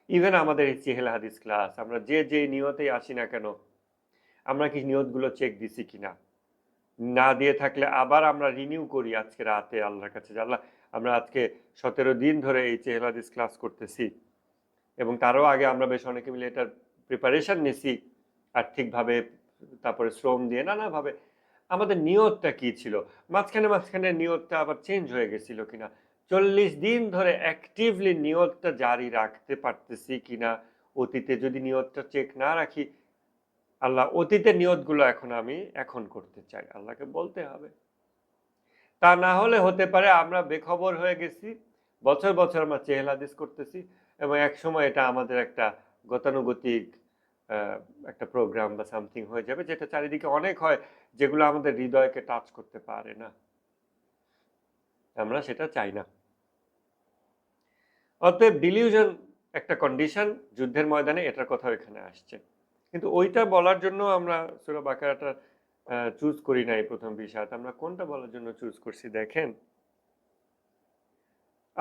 ইভেন আমাদের এই চেহেল হাদিস ক্লাস আমরা যে নিয়তেই আসি না কেন, আমরা কি নিয়তগুলো চেক দিছি কিনা? না দিয়ে থাকলে আবার আমরা রিনিউ করি আজকে রাতে আল্লাহর কাছে যে আল্লাহ আমরা আজকে 17 দিন ধরে এই চেহেল হাদিস ক্লাস করতেছি, এবং তারও আগে আমরা বেশ অনেকে মিলে এটার প্রিপারেশন নিছি আর্থিকভাবে, তারপরে শ্রম দিয়ে নানাভাবে। আমাদের নিয়তটা কি ছিল? মাঝখানে নিয়তটা আবার চেঞ্জ হয়ে গেছিল কিনা? 40 দিন ধরে অ্যাক্টিভলি নিয়তটা জারি রাখতে পারতেছি কিনা? অতীতে যদি নিয়তটা চেক না রাখি, আল্লাহ অতীতের নিয়তগুলো আমি এখন করতে চাই, আল্লাহকে বলতে হবে। তা না হলে হতে পারে আমরা বেখবর হয়ে গেছি, বছর বছর আমরা চেহেল হাদিস করতেছি, এবং একসময় এটা আমাদের একটা গতানুগতিক একটা প্রোগ্রাম বা সামথিং হয়ে যাবে, যেটা চারিদিকে অনেক হয়, যেগুলো আমাদের হৃদয়কে টাচ করতে পারে না। আমরা সেটা চাই না। অতএব ডিলিউশন একটা কন্ডিশন, যুদ্ধের ময়দানে এটার কথাও এখানে আসছে। কিন্তু ওইটা বলার জন্য আমরা সূরা বাকারাটা চুজ করি নাই প্রথম 20 আয়াত। আমরা কোনটা বলার জন্য চুজ করছি দেখেন?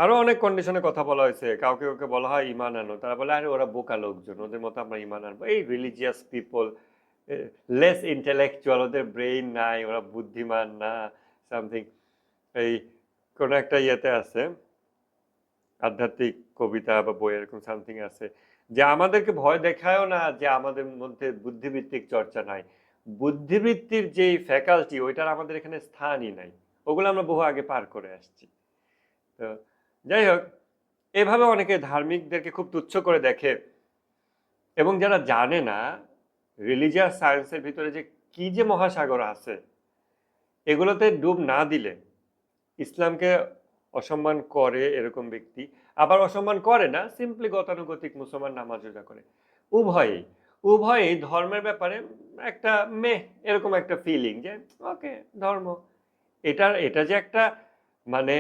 আরো অনেক কন্ডিশনে কথা বলা হয়েছে। কাউকে বলা হয় ঈমান আনো। তারা বলে আরে ওরা বোকা লোকজন, ওদের মতো আমরা ঈমান আনবো। এই রিলিজিয়াস পিপল, লেস ইন্টেলেকচুয়াল, ওদের ব্রেইন নাই, ওরা বুদ্ধিমান না, সামথিং। এই কোন একটা ইয়েতে আছে, আধ্যাত্মিক কবিতা বা বই এরকম সামথিং আছে, যে আমাদেরকে ভয় দেখায়ও না যে আমাদের মধ্যে বুদ্ধিবৃত্তিক চর্চা নাই। বুদ্ধিবৃত্তির যে ফ্যাকাল্টি ওইটার আমাদের এখানে স্থানই নাই, ওগুলো আমরা বহু আগে পার করে আসছি। তো যাই হোক, এভাবে অনেকে ধার্মিকদেরকে খুব তুচ্ছ করে দেখে, এবং যারা জানে না রিলিজিয়াস সায়েন্সের ভিতরে যে কি যে মহাসাগর আছে, এগুলোতে ডুব না দিলে ইসলামকে অসম্মান করে এরকম ব্যক্তি, আবার অসম্মান করে না, সিম্পলি গতানুগতিক মুসলমান নামাজ রোজা করে, উভয়ই উভয়ই ধর্মের ব্যাপারে একটা এরকম একটা ফিলিং যে ওকে ধর্ম, এটা যে একটা মানে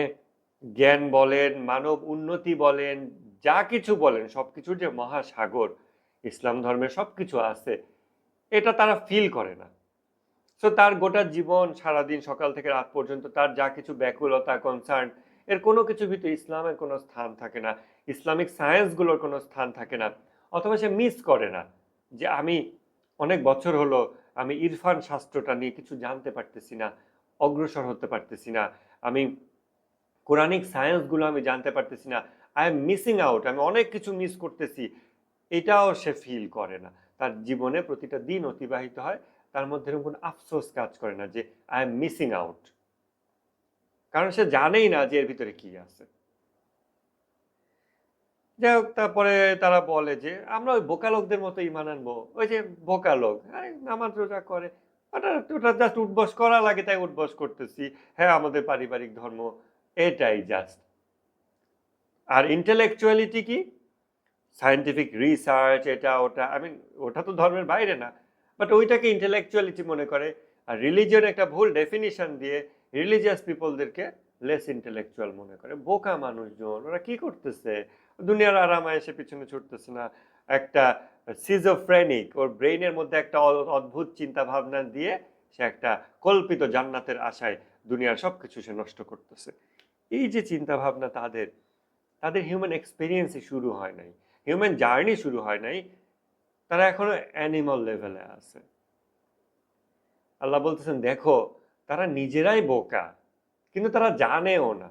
জ্ঞান বলেন, মানব উন্নতি বলেন, যা কিছু বলেন, সবকিছুর যে মহাসাগর ইসলাম ধর্মে সবকিছু আছে, এটা তারা ফিল করে না। সো তার গোটা জীবন সারাদিন সকাল থেকে রাত পর্যন্ত তার যা কিছু ব্যাকুলতা, কনসার্ন, এর কোনো কিছু ভিতরে ইসলামের কোনো স্থান থাকে না, ইসলামিক সায়েন্সগুলোর কোনো স্থান থাকে না। অথবা সে মিস করে না যে আমি অনেক বছর হলো আমি ইরফান শাস্ত্রটা নিয়ে কিছু জানতে পারতেছি না, অগ্রসর হতে পারতেছি না, আমি কোরআনিক সায়েন্সগুলো আমি জানতে পারতেছি না, আই এম মিসিং আউট, আমি অনেক কিছু মিস করতেছি, এটাও সে ফিল করে না। তার জীবনে প্রতিটা দিন অতিবাহিত হয়, তার মধ্যে এরকম কোনো আফসোস কাজ করে না যে আই এম মিসিং আউট, কারণ সে জানেই না যে এর ভিতরে কি আছে। যাই হোক, তারপরে তারা বলে যে আমরা ওই বোকা লোকদের মতো ইমান আনবো, ওই যে বোকা লোক নামাজ রোজা করে, ওটা জাস্ট উঠবস করা লাগে তাই উঠবস করতেছি, হ্যাঁ আমাদের পারিবারিক ধর্ম, এটাই জাস্ট। আর ইন্টেলেকচুয়ালিটি কি? সায়েন্টিফিক রিসার্চ, এটা ওটা, ওটা তো ধর্মের বাইরে না, বাট ওইটাকে ইন্টেলেকচুয়ালিটি মনে করে। আর রিলিজিয়ন একটা ভুল ডেফিনিশন দিয়ে রিলিজিয়াস পিপলদেরকে লেস ইন্টেলেকচুয়াল মনে করে, বোকা মানুষজন, ওরা কি করতেছে, দুনিয়ার আরামে এসে পিছনে ছুটতেছে না, একটা সিজোফ্রেনিক, ওর ব্রেইনের মধ্যে একটা অদ্ভুত চিন্তা ভাবনা দিয়ে সে একটা কল্পিত জান্নাতের আশায় দুনিয়ার সবকিছু সে নষ্ট করতেছে। এই যে চিন্তা ভাবনা তাদের, তাদের হিউম্যান এক্সপিরিয়েন্সই শুরু হয় নাই, হিউম্যান জার্নি শুরু হয় নাই, তারা এখনো অ্যানিমাল লেভেলে আছে। আল্লাহ বলতেছেন দেখো, তারা নিজেরাই বোকা, কিন্তু তারা জানেও না।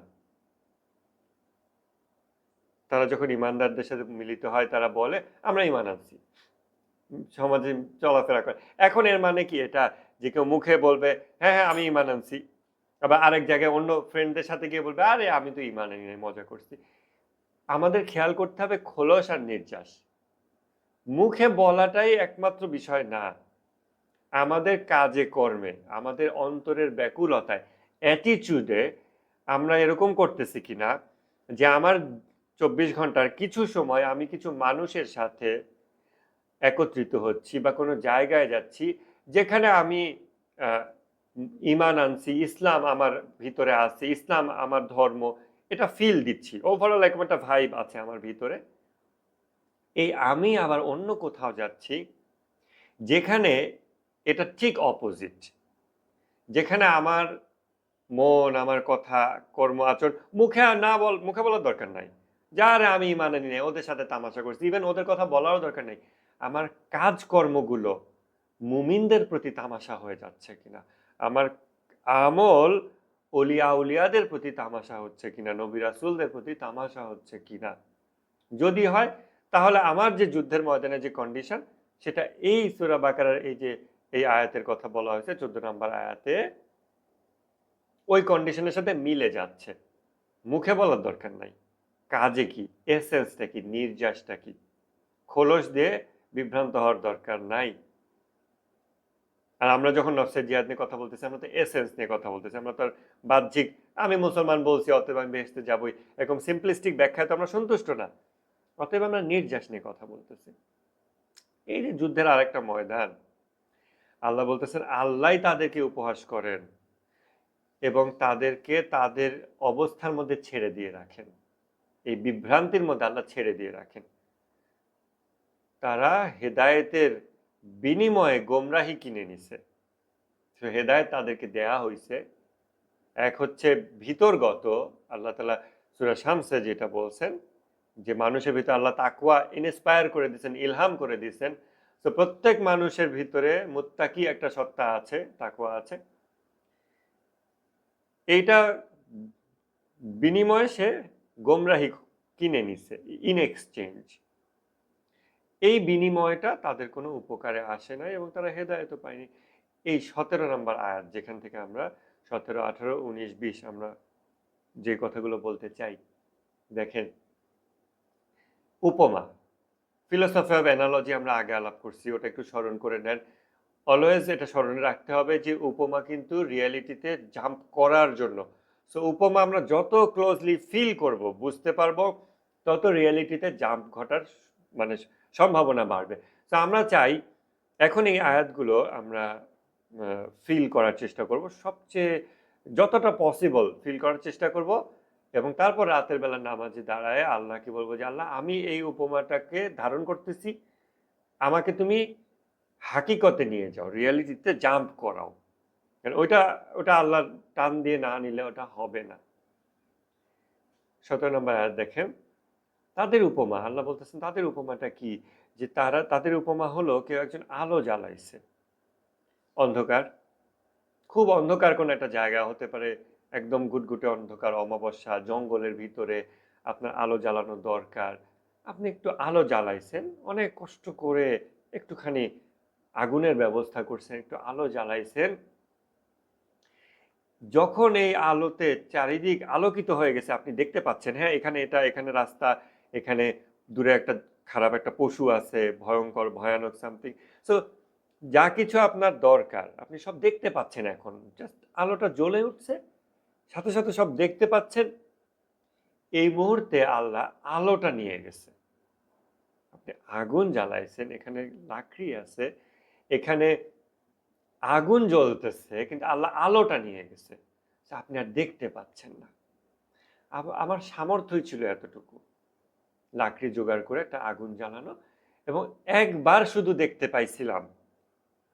তারা যখন ইমানদারদের সাথে মিলিত হয় তারা বলে আমরা ইমান আনছি, সমাজে চলাফেরা করে। এখন এর মানে কি এটা যে কেউ মুখে বলবে হ্যাঁ হ্যাঁ আমি ইমান আনছি, আবার আরেক জায়গায় অন্য ফ্রেন্ডদের সাথে গিয়ে বলবে আরে আমি তো ইমান আনি নাই, মজা করছি। আমাদের খেয়াল করতে হবে খোলস আর নির্যাস। মুখে বলাটাই একমাত্র বিষয় না, আমাদের কাজে কর্মে, আমাদের অন্তরের ব্যাকুলতায়, অ্যাটিচিউডে আমরা এরকম করতেছি কিনা যে আমার 24 ঘন্টার কিছু সময় আমি কিছু মানুষের সাথে একত্রিত হচ্ছি বা কোনো জায়গায় যাচ্ছি যেখানে আমি ঈমান আনছি, ইসলাম আমার ভিতরে আছে, ইসলাম আমার ধর্ম, এটা ফিল দিচ্ছি। ওভারঅল এরকম একটা ভাইব আছে আমার ভিতরে। এই আমি আবার অন্য কোথাও যাচ্ছি, যেখানে এটা ঠিক অপোজিট। যেখানে আমার মন, আমার কথা, কর্ম, আচরণ মুখে বলার দরকার নাই। যারে আমি ঈমান আনি নাই, ওদের সাথে তামাশা করছি। ইভেন ওদের কথা বলারও দরকার নেই। আমার কাজকর্মগুলো মুমিনদের প্রতি তামাশা হয়ে যাচ্ছে কিনা, আমার আমল অলিয়া-উলিয়াদের প্রতি তামাশা হচ্ছে কিনা, নবী রাসূলদের প্রতি তামাশা হচ্ছে কিনা। যদি হয় তাহলে আমার যে যুদ্ধের ময়দানে যে কন্ডিশন, সেটা এই সূরা বাকারার এই আয়াতের কথা বলা হয়েছে 14 নম্বর আয়াতে, ওই কন্ডিশনের সাথে মিলে যাচ্ছে। মুখে বলার দরকার নাই। কাজে কি, এসেন্সটা কি, নির্যাসটা কি, খোলস দিয়ে বিভ্রান্ত হওয়ার দরকার নাই। আর আমরা যখন নফসের জিহাদ নিয়ে কথা বলতেছি, আমরা তো এসেন্স নিয়ে কথা বলতেছি। আমরা তো আর বাহ্যিক আমি মুসলমান বলছি অতএব আমি বেহেশতে যাবই, এরকম সিম্পলিস্টিক ব্যাখ্যায় তো আমরা সন্তুষ্ট না। অতএব আমরা নির্যাস নিয়ে কথা বলতেছি। এই যে যুদ্ধের আরেকটা ময়দান, আল্লাহ বলতেছেন আল্লাহ তাদেরকে উপহাস করেন এবং তাদেরকে তাদের অবস্থার মধ্যে ছেড়ে দিয়ে রাখেন। এই বিভ্রান্তির মধ্যে আল্লাহ ছেড়ে দিয়ে রাখেন। তারা হেদায়েতের বিনিময়ে গোমরাহি কিনে নিছে। হেদায়েত তাদেরকে দেয়া হইছে। এক হচ্ছে ভিতরগত, আল্লাহ তাআলা সূরা শামসে যেটা বলছেন যে মানুষের ভিতরে আল্লাহ তাকওয়া ইন্সপায়ার করে দিয়েছেন, ইলহাম করে দিয়েছেন। তো প্রত্যেক মানুষের ভিতরে মুত্তাকি একটা সত্তা আছে, তাকওয়া আছে। এইটা বিনিময়ে সে গোমরাহি কিনে নিছে, ইন এক্সচেঞ্জ। এই বিনিময়টা তাদের কোনো উপকারে আসে নাই এবং তারা হেদায়েতও পায়নি। এই 17 নম্বর আয়াত, যেখান থেকে আমরা 17, 18, 19, 20 আমরা যে কথাগুলো বলতে চাই, দেখেন উপমা, ফিলোসফি অফ অ্যানালজি আমরা আগে আলাপ করছি, ওটা একটু স্মরণ করে নেন। অলওয়েজ এটা স্মরণে রাখতে হবে যে উপমা কিন্তু রিয়েলিটিতে জাম্প করার জন্য। সো উপমা আমরা যত ক্লোজলি ফিল করব, বুঝতে পারবো, তত রিয়েলিটিতে জাম্প ঘটার মানে সম্ভাবনা বাড়বে। তো আমরা চাই এখন এই আয়াতগুলো আমরা ফিল করার চেষ্টা করব, সবচেয়ে যতটা পসিবল ফিল করার চেষ্টা করব, এবং তারপর রাতের বেলা নামাজে দাঁড়ায় আল্লাহকে বলবো যে আল্লাহ আমি এই উপমাটাকে ধারণ করতেছি, আমাকে তুমি হাকিকতে নিয়ে যাও, রিয়েলিটিতে জাম্প করাও। ওইটা ওটা আল্লাহ টান দিয়ে না নিলে ওটা হবে না। 17 নম্বর আয়াত দেখেন, তাদের উপমা, আল্লাহ বলতেছেন তাদের উপমাটা কি, যে তাদের উপমা হলো কেউ একজন আলো জ্বালাইছে, অন্ধকার, খুব অন্ধকার কোন একটা জায়গা হতে পারে, একদম গুটগুটে অন্ধকার, অমাবস্যা, জঙ্গলের ভিতরে আপনার আলো জ্বালানো দরকার। আপনি একটু আলো জ্বালাইছেন, অনেক কষ্ট করে একটুখানি আগুনের ব্যবস্থা করছেন, একটু আলো জ্বালাইছেন। যখন এই আলোতে চারিদিক আলোকিত হয়ে গেছে, আপনি দেখতে পাচ্ছেন হ্যাঁ এখানে এটা, এখানে রাস্তা, এখানে দূরে একটা খারাপ একটা পশু আছে, ভয়ঙ্কর ভয়ানক সামথিং। সো যা কিছু আপনার দরকার আপনি সব দেখতে পাচ্ছেন, এখন জাস্ট আলোটা জ্বলে উঠছে, সাথে সাথে সব দেখতে পাচ্ছেন। এই মুহূর্তে আল্লাহ আলোটা নিয়ে গেছে। আপনি আগুন জ্বালাইছেন, এখানে লাকড়ি আছে, এখানে আগুন জ্বলতেছে, কিন্তু আল্লাহ আলোটা নিয়ে গেছে, আপনি আর দেখতে পাচ্ছেন না। আমার সামর্থ্যই ছিল এতটুকু, লাকড়ি জোগাড় করে একটা আগুন জ্বালানো, এবং একবার শুধু দেখতে পাইছিলাম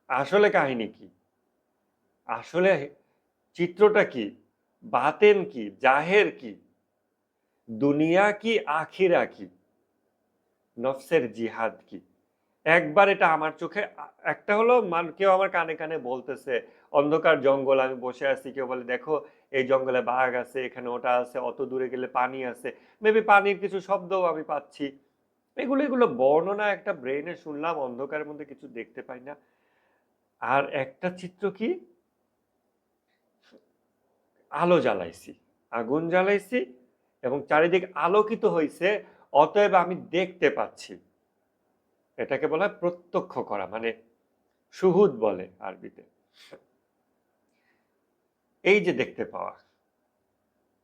আসলে কাহিনী কি, আসলে চিত্রটা কি, বাতেন কি, জাহের কি, দুনিয়া কি, আখিরা কি, নফসের জিহাদ কি। একবার এটা আমার চোখে, একটা হলো কেউ আমার কানে কানে বলতেছে, অন্ধকার জঙ্গল, আমি বসে আছি, কেউ বলে দেখো এই জঙ্গলে বাঘ আছে, এখানে ওটা আছে, অত দূরে গেলে পানি আছে, মেবি পানির কিছু শব্দও আমি পাচ্ছি। এগুলো বর্ণনা একটা ব্রেনে শুনলাম, অন্ধকারের মধ্যে কিছু দেখতে পাই না। আর একটা চিত্র কি, আলো জ্বালাইছি, আগুন জ্বালাইছি এবং চারিদিক আলোকিত হয়েছে, অতএব আমি দেখতে পাচ্ছি। এটাকে বলা হয় প্রত্যক্ষ করা, মানে শুহুদ বলে আরবিতে। এই যে দেখতে পাওয়া,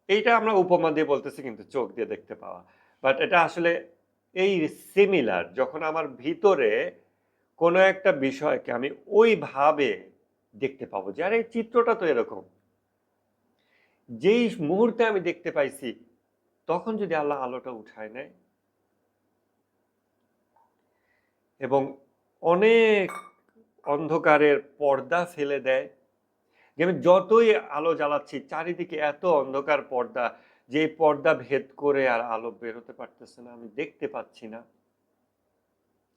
এইটা আমরা উপমা দিয়ে বলতেছি, কিন্তু চোখ দিয়ে দেখতে পাওয়া, বাট এটা আসলে এই সিমিলার। যখন আমার ভিতরে কোনো একটা বিষয়কে আমি ওইভাবে দেখতে পাবো যে আরে চিত্রটা তো এরকম। যেই মুহূর্তে আমি দেখতে পাইছি তখন যদি আল্লাহ আলোটা উঠায় নেয় এবং অনেক অন্ধকারের পর্দা ফেলে দেয়, যে আমি যতই আলো জ্বালাচ্ছি চারিদিকে এত অন্ধকার পর্দা, যে পর্দা ভেদ করে আর আলো বেরোতে পারতেছে না, আমি দেখতে পাচ্ছি না,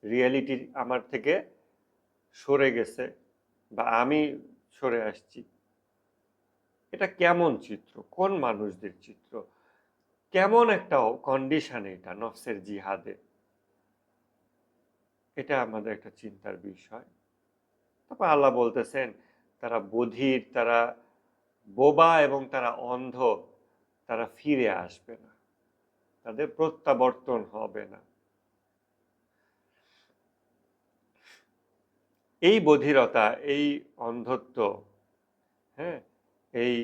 রিয়েলিটি আমার থেকে সরে গেছে বা আমি সরে আসছি। এটা কেমন চিত্র, কোন মানুষদের চিত্র, কেমন একটা কন্ডিশনে এটা নফসের জিহাদে, এটা আমাদের একটা চিন্তার বিষয়। তারপর আল্লাহ বলতেছেন তারা বধির, তারা বোবা এবং তারা অন্ধ, তারা ফিরে আসবে না, তাদের প্রত্যাবর্তন হবে না। এই বধিরতা, এই অন্ধত্ব, হ্যাঁ, এই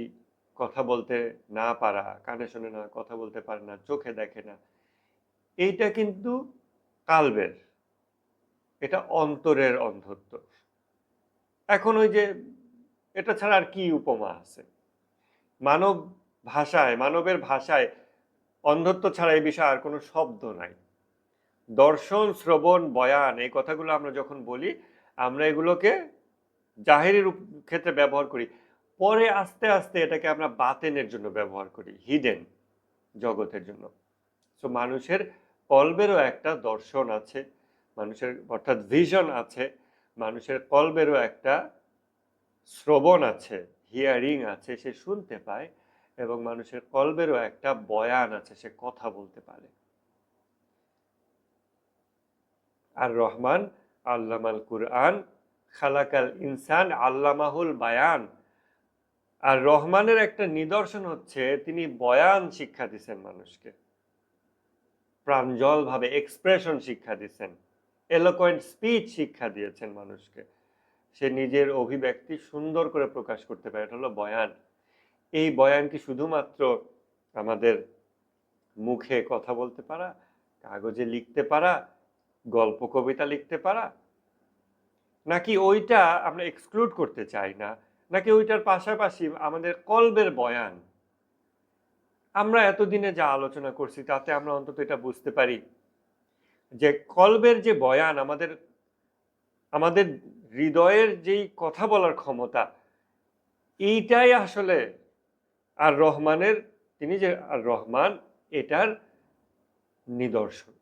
কথা বলতে না পারা, কানে শোনে না, কথা বলতে পারে না, চোখে দেখে না, এইটা কিন্তু কালবের, এটা অন্তরের অন্ধত্ব। এখন ওই যে এটা ছাড়া আর কি উপমা আছে? মানব ভাষায়, মানবের ভাষায় অন্ধত্ব ছাড়া এই বিষয়ে আর কোনো শব্দ নাই। দর্শন, শ্রবণ, বয়ান, এই কথাগুলো আমরা যখন বলি, আমরা এগুলোকে জাহেরির ক্ষেত্রে ব্যবহার করি, পরে আস্তে আস্তে এটাকে আমরা বাতেনের জন্য ব্যবহার করি, হিডেন জগতের জন্য। তো মানুষের কলবেরও একটা দর্শন আছে, মানুষের অর্থাৎ ভিশন আছে, মানুষের কলবেরও একটা শ্রবণ আছে, হিয়ারিং আছে, সে শুনতে পায়, এবং মানুষের কলবেরও একটা বয়ান আছে, সে কথা বলতে পারে। আর রহমান আল্লামাল কুরআন, খালাকাল ইনসান আল্লামাহুল বায়ান। আর রহমানের একটা নিদর্শন হচ্ছে তিনি বয়ান শিক্ষা দিচ্ছেন মানুষকে, প্রাঞ্জল ভাবে এক্সপ্রেশন শিক্ষা দিচ্ছেন, এলোকোয়েন্ট স্পিচ শিক্ষা দিয়েছেন মানুষকে, সে নিজের অভিব্যক্তি সুন্দর করে প্রকাশ করতে পারে, এটা হলো বয়ান। এই বয়ান কি শুধুমাত্র আমাদের মুখে কথা বলতে পারা, কাগজে লিখতে পারা, গল্প কবিতা লিখতে পারা, নাকি ওইটা আমরা এক্সক্লুড করতে চাই না, নাকি ওইটার পাশাপাশি আমাদের কলবের বয়ান? আমরা এতদিনে যা আলোচনা করছি তাতে আমরা অন্তত এটা বুঝতে পারি যে কলবের যে বয়ান, আমাদের আমাদের হৃদয়ের যেই কথা বলার ক্ষমতা, এইটাই আসলে আর রহমানের, তিনি যে আর রহমান, এটার নিদর্শন।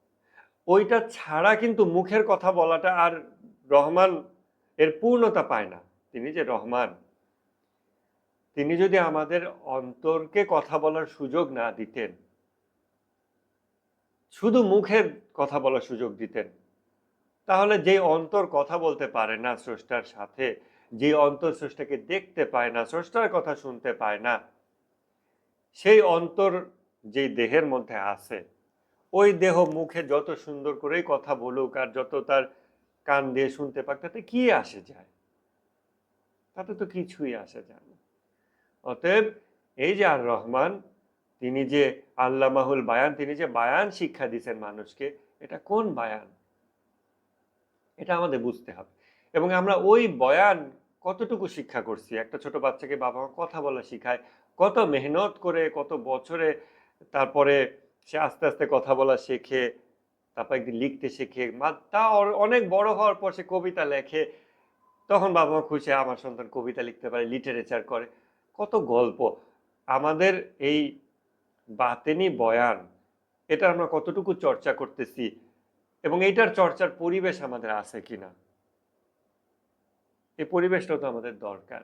ওইটা ছাড়া কিন্তু মুখের কথা বলাটা আর রহমান এর পূর্ণতা পায় না। তিনি যে রহমান, তিনি যদি আমাদের অন্তরকে কথা বলার সুযোগ না দিতেন, শুধু মুখের কথা বলার সুযোগ দিতেন, তাহলে যে অন্তর কথা বলতে পারে না স্রষ্টার সাথে, যে অন্তর স্রষ্টাকে দেখতে পায় না, স্রষ্টার কথা শুনতে পায় না, সেই অন্তর যে দেহের মধ্যে আছে, ওই দেহ মুখে যত সুন্দর করেই কথা বলুক আর যত তার কান দিয়ে শুনতে পাক, তাতে কি আসে যায়? তাতে তো কিছুই আসে যায় না। অতএব এই যে আর রহমান, তিনি যে আল্লামাহুল বায়ান, তিনি যে বায়ান শিক্ষা দিচ্ছেন মানুষকে, এটা কোন বায়ান? এটা আমাদের বুঝতে হবে। এবং আমরা ওই বয়ান কতটুকু শিক্ষা করছি? একটা ছোট বাচ্চাকে বাবা মা কথা বলা শিখায়, কত মেহনত করে, কত বছরে, তারপরে সে আস্তে আস্তে কথা বলা শেখে, তারপর একদিন লিখতে শেখে, তা অনেক বড় হওয়ার পর সে কবিতা লেখে, তখন বাবা মা খুশি, আমার সন্তান কবিতা লিখতে পারে, লিটারেচার করে, কত গল্প। আমাদের এই বাতেনি বয়ান, এটা আমরা কতটুকু চর্চা করতেছি এবং এইটার চর্চার পরিবেশ আমাদের আছে কিনা, এই পরিবেশটাও তো আমাদের দরকার।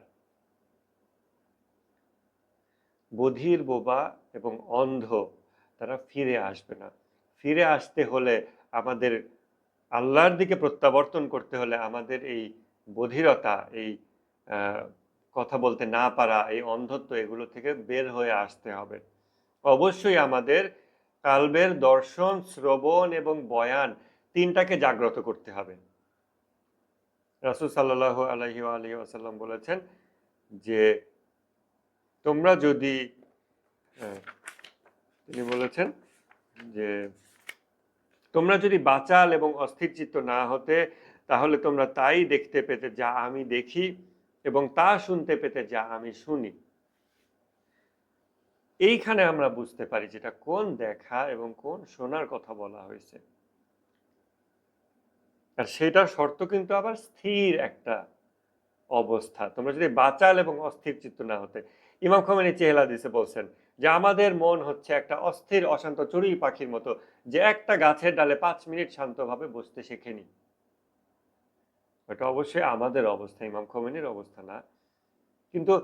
বধির, বোবা এবং অন্ধ, তারা ফিরে আসবে না। ফিরে আসতে হলে আমাদের আল্লাহর দিকে প্রত্যাবর্তন করতে হলে আমাদের এই বধিরতা, এই কথা বলতে না পারা, এই অন্ধত্ব, এগুলো থেকে বের হয়ে আসতে হবে। অবশ্যই আমাদের কালবের দর্শন, শ্রবণ এবং বয়ান, তিনটাকে জাগ্রত করতে হবে। রাসূল সাল্লাল্লাহু আলাইহি ওয়াসাল্লাম বলেছেন যে তোমরা যদি, তিনি বলেছেন যে তোমরা যদি বাচাল এবং অস্থিরচিত্ত না হতে, তাহলে তোমরা তাই দেখতে পেতে যা আমি দেখি, এবং তা শুনতে পেতে যা আমি শুনি। এইখানে আমরা বুঝতে পারি যেটা কোন দেখা এবং কোন শোনার কথা বলা হয়েছে। আর সেটার শর্ত কিন্তু আবার স্থির একটা অবস্থা। তোমরা যদি বাচাল এবং অস্থির চিত্ত না হতে। ইমাম খোমেনি চিহেল হাদিসে বলছেন যে আমাদের মন হচ্ছে একটা অস্থির অশান্ত চড়ুই পাখির মতো, যে একটা গাছের ডালে 5 মিনিট শান্তভাবে বসতে শেখেনি। ওটা অবশ্যই আমাদের অবস্থা, ইমাম খোমেনির অবস্থা না। কিন্তু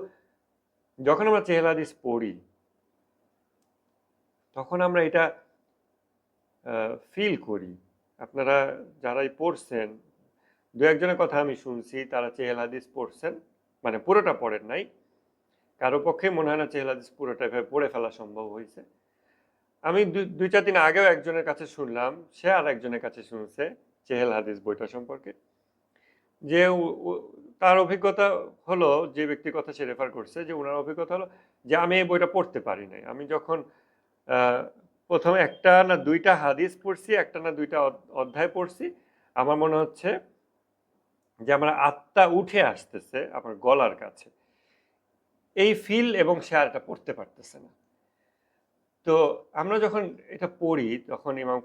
যখন আমরা চিহেল হাদিস পড়ি, তখন আমরা এটা ফিল করি। আপনারা যারাই পড়ছেন, দু একজনের কথা আমি শুনছি, তারা চিহেল হাদিস পড়ছেন, মানে পুরোটা পড়েন নাই। কারো পক্ষে মনে হয় না চিহেল হাদিস পুরোটা এভাবে পড়ে ফেলা সম্ভব হয়েছে। আমি 2-4 দিন আগেও একজনের কাছে শুনলাম, সে আর একজনের কাছে শুনছে চেহেল হাদিস বইটা সম্পর্কে, যে তার অভিজ্ঞতা হলো, যে ব্যক্তির কথা সে রেফার করছে, যে ওনার অভিজ্ঞতা হলো যে আমি এই বইটা পড়তে পারি নাই। আমি যখন প্রথমে একটা না দুইটা হাদিস পড়ছি, একটা না দুইটা অধ্যায় পড়ছি, আমার মনে হচ্ছে যে আমার আত্মা উঠে আসতেছে আমার গলার কাছে, এই ফিল, এবং সে আর এটা পড়তে পারতেছে না। তো আমরা যখন এটা পড়ি তখন ইমাম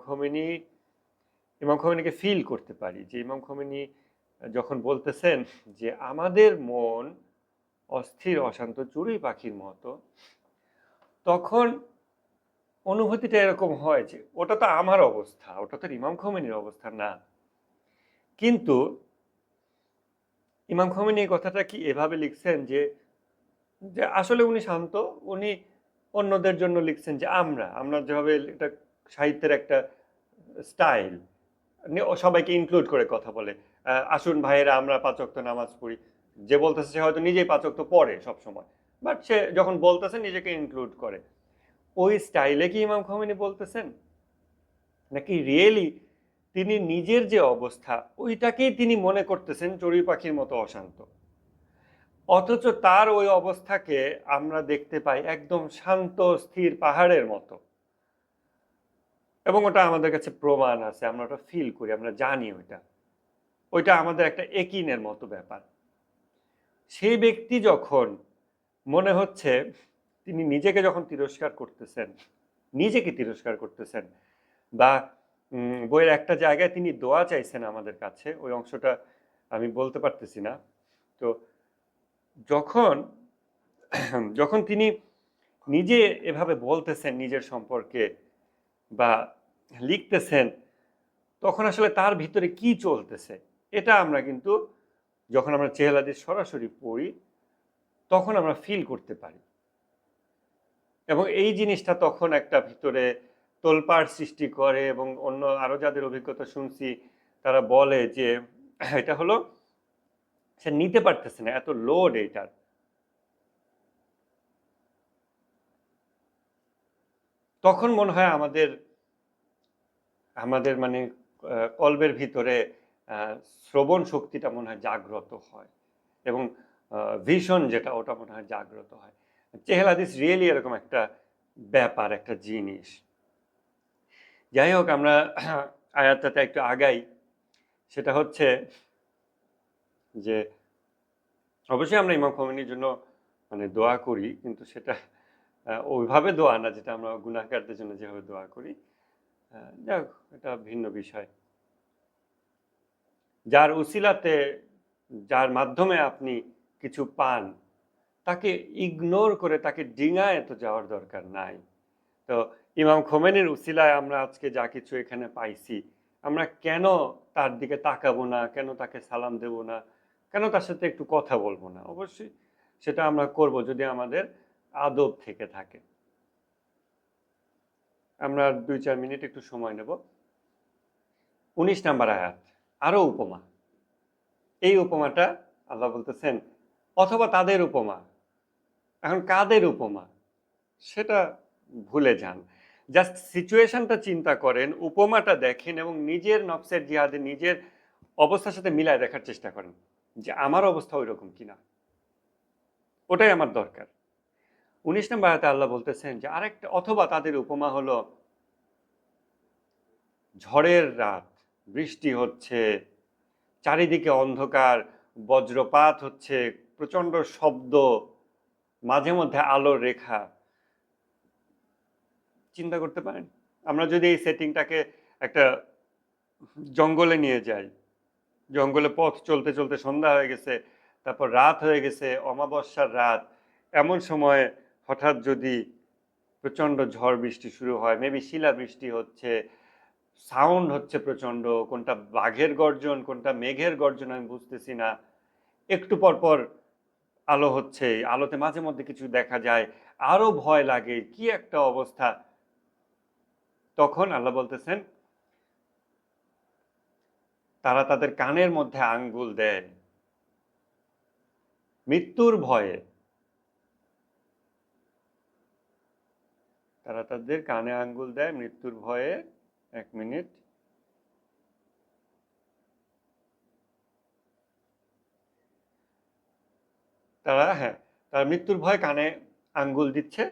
খোমেনিকে ফিল করতে পারি, যে ইমাম খোমেনি যখন বলতেছেন যে আমাদের মন অস্থির অশান্ত চড়ুই পাখির মতো, তখন অনুভূতিটা এরকম হয় যে ওটা তো আমার অবস্থা, ওটা তো ইমাম খোমেনির অবস্থা না। কিন্তু ইমাম খোমেনি এই কথাটা কি এভাবে লিখছেন যে যে আসলে উনি শান্ত, উনি অন্যদের জন্য লিখছেন যে আমরা যেভাবে এটা সাহিত্যের একটা স্টাইল, সবাইকে ইনক্লুড করে কথা বলে, আসুন ভাইয়েরা আমরা 5 ওয়াক্ত নামাজ পড়ি। যে বলতেছে সে হয়তো নিজেই 5 ওয়াক্ত পড়ে সব সময়, বাট সে যখন বলতেছে নিজেকে ইনক্লুড করে। ওই স্টাইলে কি ইমাম খোমেনি বলতেছেন, নাকি রিয়েলি তিনি নিজের যে অবস্থা ওইটাকেই তিনি মনে করতেছেন চড়ুই পাখির মতো অশান্ত, অথচ তার ওই অবস্থাকে আমরা দেখতে পাই একদম শান্ত স্থির পাহাড়ের মতো, এবং ওটা আমাদের কাছে প্রমাণ আছে, আমরা ওটা ফিল করি, আমরা জানি ওইটা আমাদের একটা একিনের মতো ব্যাপার। সেই ব্যক্তি যখন মনে হচ্ছে তিনি নিজেকে যখন তিরস্কার করতেছেন, নিজেকে তিরস্কার করতেছেন, বা বইয়ের একটা জায়গায় তিনি দোয়া চাইছেন আমাদের কাছে, ওই অংশটা আমি বলতে পারতেছি না। তো যখন যখন তিনি নিজে এভাবে বলতেছেন নিজের সম্পর্কে বা লিখতেছেন, তখন আসলে তার ভিতরে কি চলতেছে এটা আমরা কিন্তু যখন আমরা চেহেল হাদিস সরাসরি পড়ি তখন আমরা ফিল করতে পারি, এবং এই জিনিসটা তখন একটা ভিতরে তোলপাড় সৃষ্টি করে। এবং অন্য আরো যাদের অভিজ্ঞতা শুনছি তারা বলে যে এটা হলো সে নিতে পারতেছে না, এত লোড এইটার। তখন মনে হয় আমাদের আমাদের মানে কলবের ভিতরে শ্রবণ শক্তিটা মনে হয় জাগ্রত হয়, এবং ভিশন যেটা ওটা মনে হয় জাগ্রত হয়। চেহেল হাদিস রিয়েলি এরকম একটা ব্যাপার, একটা জিনিস। যাই হোক, আমরা আয়াতটাতে একটু আগাই। সেটা হচ্ছে যে অবশ্যই আমরা ইমাম খোমেনির জন্য মানে দোয়া করি, কিন্তু সেটা ওইভাবে দোয়া না যেটা আমরা গুনাহগারদের জন্য যেভাবে দোয়া করি। যাই হোক, এটা ভিন্ন বিষয়। যার উসিলাতে, যার মাধ্যমে আপনি কিছু পান, তাকে ইগনোর করে তাকে ডিঙায় তো যাওয়ার দরকার নাই। তো ইমাম খোমেনির উসিলায় আমরা আজকে যা কিছু এখানে পাইছি, আমরা কেন তার দিকে তাকাবো না, কেন তাকে সালাম দেব না, কেন তার সাথে একটু কথা বলবো না? অবশ্যই সেটা আমরা করব যদি আমাদের আদব থেকে থাকে। আমরা 2-4 মিনিট একটু সময় নেব। 19 নাম্বার আয়াত, আরো উপমা। এই উপমাটা আল্লাহ বলতেছেন অথবা তাদের উপমা। এখন কাদের উপমা সেটা ভুলে যান, জাস্ট সিচুয়েশনটা চিন্তা করেন, উপমাটা দেখেন, এবং নিজের নফসের জিহাদে নিজের অবস্থার সাথে মিলায় দেখার চেষ্টা করেন যে আমার অবস্থা ওই রকম কিনা। ওটাই আমার দরকার। 19 নম্বর আয়াতে আল্লাহ বলতেছেন যে আরেকটা, অথবা তাদের উপমা হলো ঝড়ের রাত, বৃষ্টি হচ্ছে, চারিদিকে অন্ধকার, বজ্রপাত হচ্ছে, প্রচন্ড শব্দ, মাঝে মধ্যে আলোর রেখা। চিন্তা করতে পারেন আমরা যদি এই সেটিংটাকে একটা জঙ্গলে নিয়ে যাই, জঙ্গলে পথ চলতে চলতে সন্ধ্যা হয়ে গেছে, তারপর রাত হয়ে গেছে, অমাবস্যার রাত, এমন সময় হঠাৎ যদি প্রচন্ড ঝড় বৃষ্টি শুরু হয়, মেবি শিলাবৃষ্টি হচ্ছে, সাউন্ড হচ্ছে প্রচন্ড, কোনটা বাঘের গর্জন কোনটা মেঘের গর্জন আমি বুঝতেছি না, একটু পর পর আলো হচ্ছে, আলোতে মাঝে মধ্যে কিছু দেখা যায়, আরো ভয় লাগে, কি একটা অবস্থা। তখন আল্লাহ বলতেছেন তারা তাদের কানের মধ্যে আঙ্গুল দেয় মৃত্যুর ভয়ে। তারা তাদের কানে আঙ্গুল দেয় মৃত্যুর ভয়ে। 1 মিনিট। তারা মৃত্যুর ভয়ে কানে আঙ্গুল দিচ্ছে।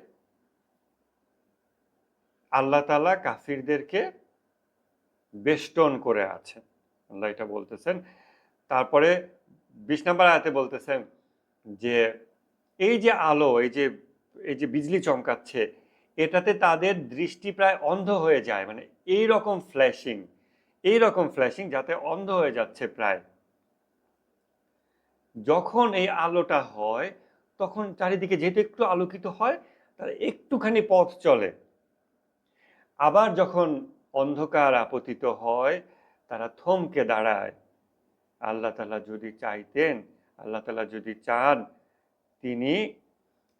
আল্লাহ তাআলা কাফিরদেরকে বেষ্টন করে আছে, আল্লাহ এটা বলতেছেন। তারপরে 20 নম্বর আয়াতে বলতেছেন যে এই যে আলো, এই যে বিজলি চমকাচ্ছে, এটাতে তাদের দৃষ্টি প্রায় অন্ধ হয়ে যায়, মানে এই রকম ফ্ল্যাশিং যাতে অন্ধ হয়ে যাচ্ছে প্রায়। যখন এই আলোটা হয় তখন চারিদিকে যেহেতু একটু আলোকিত হয়, তারা একটুখানি পথ চলে। আবার যখন অন্ধকার আপতিত হয় তারা থমকে দাঁড়ায়। আল্লাহ তাআলা যদি চাইতেন, আল্লাহ তাআলা যদি চান, তিনি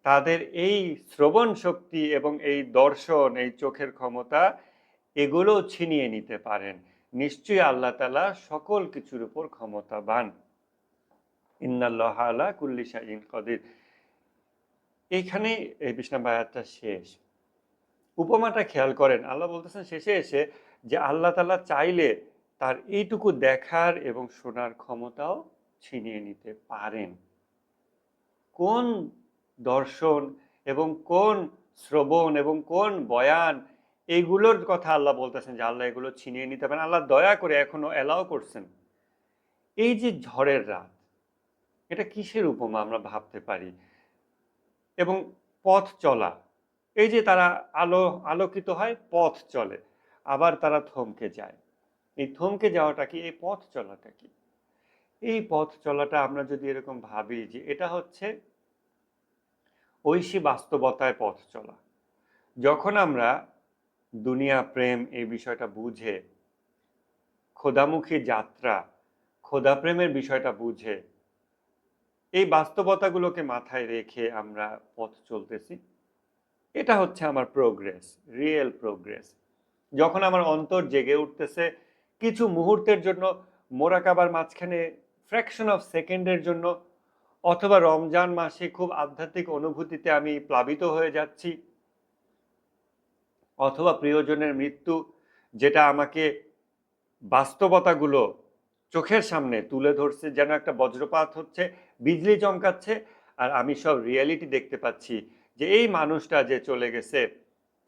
তাদের এই শ্রবণ শক্তি এবং এই দর্শন, এই চোখের ক্ষমতা, এগুলো ছিনিয়ে নিতে পারেন। নিশ্চয়ই আল্লাহ তাআলা সকল কিছুর উপর ক্ষমতাবান। ইন্নাল্লাহা আলা কুল্লি শাইইন কাদির। এইখানে এই 20 নম্বর আয়াতটা শেষ। উপমাটা খেয়াল করেন, আল্লাহ বলতেছেন শেষে এসে যে আল্লাহ তাআলা চাইলে তার এইটুকু দেখার এবং শোনার ক্ষমতাও ছিনিয়ে নিতে পারেন। কোন দর্শন এবং কোন শ্রবণ এবং কোন বয়ান, এইগুলোর কথা আল্লাহ বলতেছেন যে আল্লাহ এগুলো ছিনিয়ে নিতে পারেন। আল্লাহ দয়া করে এখনো অ্যালাউ করছেন। এই যে ঝড়ের রাত, এটা কিসের উপমা আমরা ভাবতে পারি? এবং পথ চলা, এই যে তারা আলোকিত হয়, পথ চলে, আবার তারা থমকে যায়। এই থমকে যাওয়াটা কি? এই পথ চলাটা কি? এই পথ চলাটা আমরা যদি এরকম ভাবি যে এটা হচ্ছে ঐশী বাস্তবতায় পথ চলা। যখন আমরা দুনিয়া প্রেম এই বিষয়টা বুঝে, খোদামুখী যাত্রা, খোদা প্রেমের বিষয়টা বুঝে, এই বাস্তবতাগুলোকে মাথায় রেখে আমরা পথ চলতেছি, এটা হচ্ছে আমার প্রোগ্রেস, রিয়েল প্রোগ্রেস। যখন আমার অন্তর জেগে উঠতেছে কিছু মুহূর্তের জন্য, মোরাকাবার মাঝখানে ফ্র্যাকশন অফ সেকেন্ডের জন্য, অথবা রমজান মাসে খুব আধ্যাত্মিক অনুভূতিতে আমি প্লাবিত হয়ে যাচ্ছি, অথবা প্রিয়জনের মৃত্যু যেটা আমাকে বাস্তবতাগুলো চোখের সামনে তুলে ধরছে, যেন একটা বজ্রপাত হচ্ছে, বিজলি চমকাচ্ছে, আর আমি সব রিয়েলিটি দেখতে পাচ্ছি যে এই মানুষটা যে চলে গেছে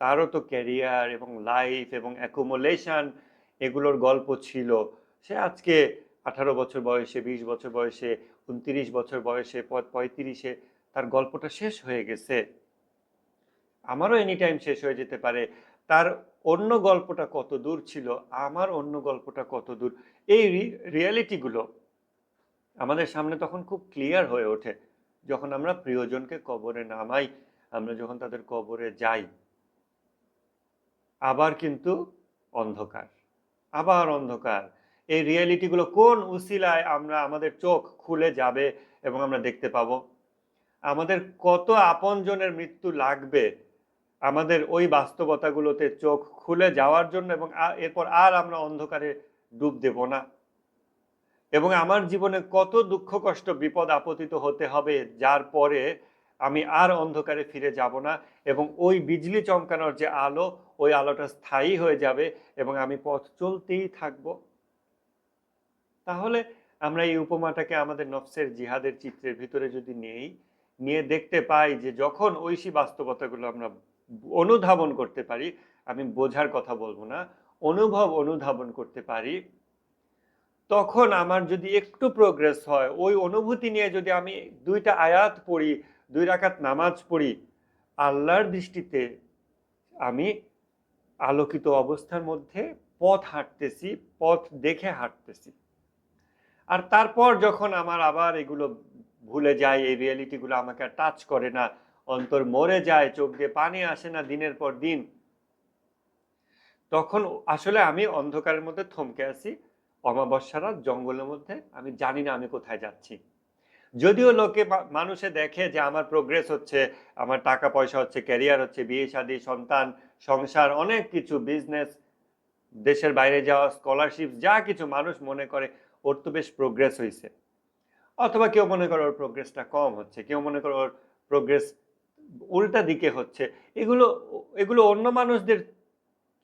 তারও তো ক্যারিয়ার এবং লাইফ এবং অ্যাকুমুলেশন, এগুলোর গল্প ছিল। সে আজকে 18 বছর বয়সে, 20 বছর বয়সে, 29 বছর বয়সে, 35-এ তার গল্পটা শেষ হয়ে গেছে। আমারও এনি টাইম শেষ হয়ে যেতে পারে। তার অন্য গল্পটা কত দূর ছিল, আমার অন্য গল্পটা কত দূর, এই রিয়ালিটিগুলো আমাদের সামনে তখন খুব ক্লিয়ার হয়ে ওঠে যখন আমরা প্রিয়জনকে কবরে নামাই, আমরা যখন তাদের কবরে যাই। আবার কিন্তু অন্ধকার, আবার অন্ধকার। এই রিয়ালিটিগুলো কোন উসিলায় আমাদের চোখ খুলে যাবে এবং আমরা দেখতে পাবো? আমাদের কত আপনজনের মৃত্যু লাগবে আমাদের ওই বাস্তবতাগুলোতে চোখ খুলে যাওয়ার জন্য, এবং এরপর আর আমরা অন্ধকারে ডুব দেব না? এবং আমার জীবনে কত দুঃখ কষ্ট বিপদ আপতিত হতে হবে যার পরে আমি আর অন্ধকারে ফিরে যাব না, এবং ওই বিজলি চমকানোর যে আলো, ওই আলোটা স্থায়ী হয়ে যাবে এবং আমি পথ চলতেই থাকব। তাহলে আমরা এই উপমাটাকে আমাদের নফসের জিহাদের চিত্রের ভিতরে যদি নিয়ে দেখতে পাই যে যখন ঐশী বাস্তবতাগুলো আমরা অনুধাবন করতে পারি, আমি বোঝার কথা বলবো না, অনুধাবন করতে পারি, তখন আমার যদি একটু প্রোগ্রেস হয়, ওই অনুভূতি নিয়ে যদি আমি 2টা আয়াত পড়ি, 2 রাকাত নামাজ পড়ি, আল্লাহর দৃষ্টিতে আমি আলোকিত অবস্থার মধ্যে পথ হাঁটতেছি, পথ দেখে হাঁটতেছি। আর তারপর যখন আমার আবার এগুলো ভুলে যায়, এই রিয়েলিটিগুলো আমাকে আর টাচ করে না, অন্তর মরে যায়, চোখ দিয়ে পানি আসে না দিনের পর দিন, তখন আসলে আমি অন্ধকারের মধ্যে থমকে আছি, অমাবস্যা রাত জঙ্গলের মধ্যে, আমি জানি না আমি কোথায় যাচ্ছি। যদিও লোকে মানুষে দেখে যে আমার প্রোগ্রেস হচ্ছে, আমার টাকা পয়সা হচ্ছে, ক্যারিয়ার হচ্ছে, বিয়ে শাদী, সন্তান, সংসার, অনেক কিছু, বিজনেস, দেশের বাইরে যাওয়া, স্কলারশিপ, যা কিছু মানুষ মনে করে ওর তো বেশ প্রোগ্রেস হয়েছে। অথবা কেউ মনে করে ওর প্রোগ্রেসটা কম হচ্ছে, কেউ মনে করে ওর প্রোগ্রেস উল্টা দিকে হচ্ছে। এগুলো এগুলো অন্য মানুষদের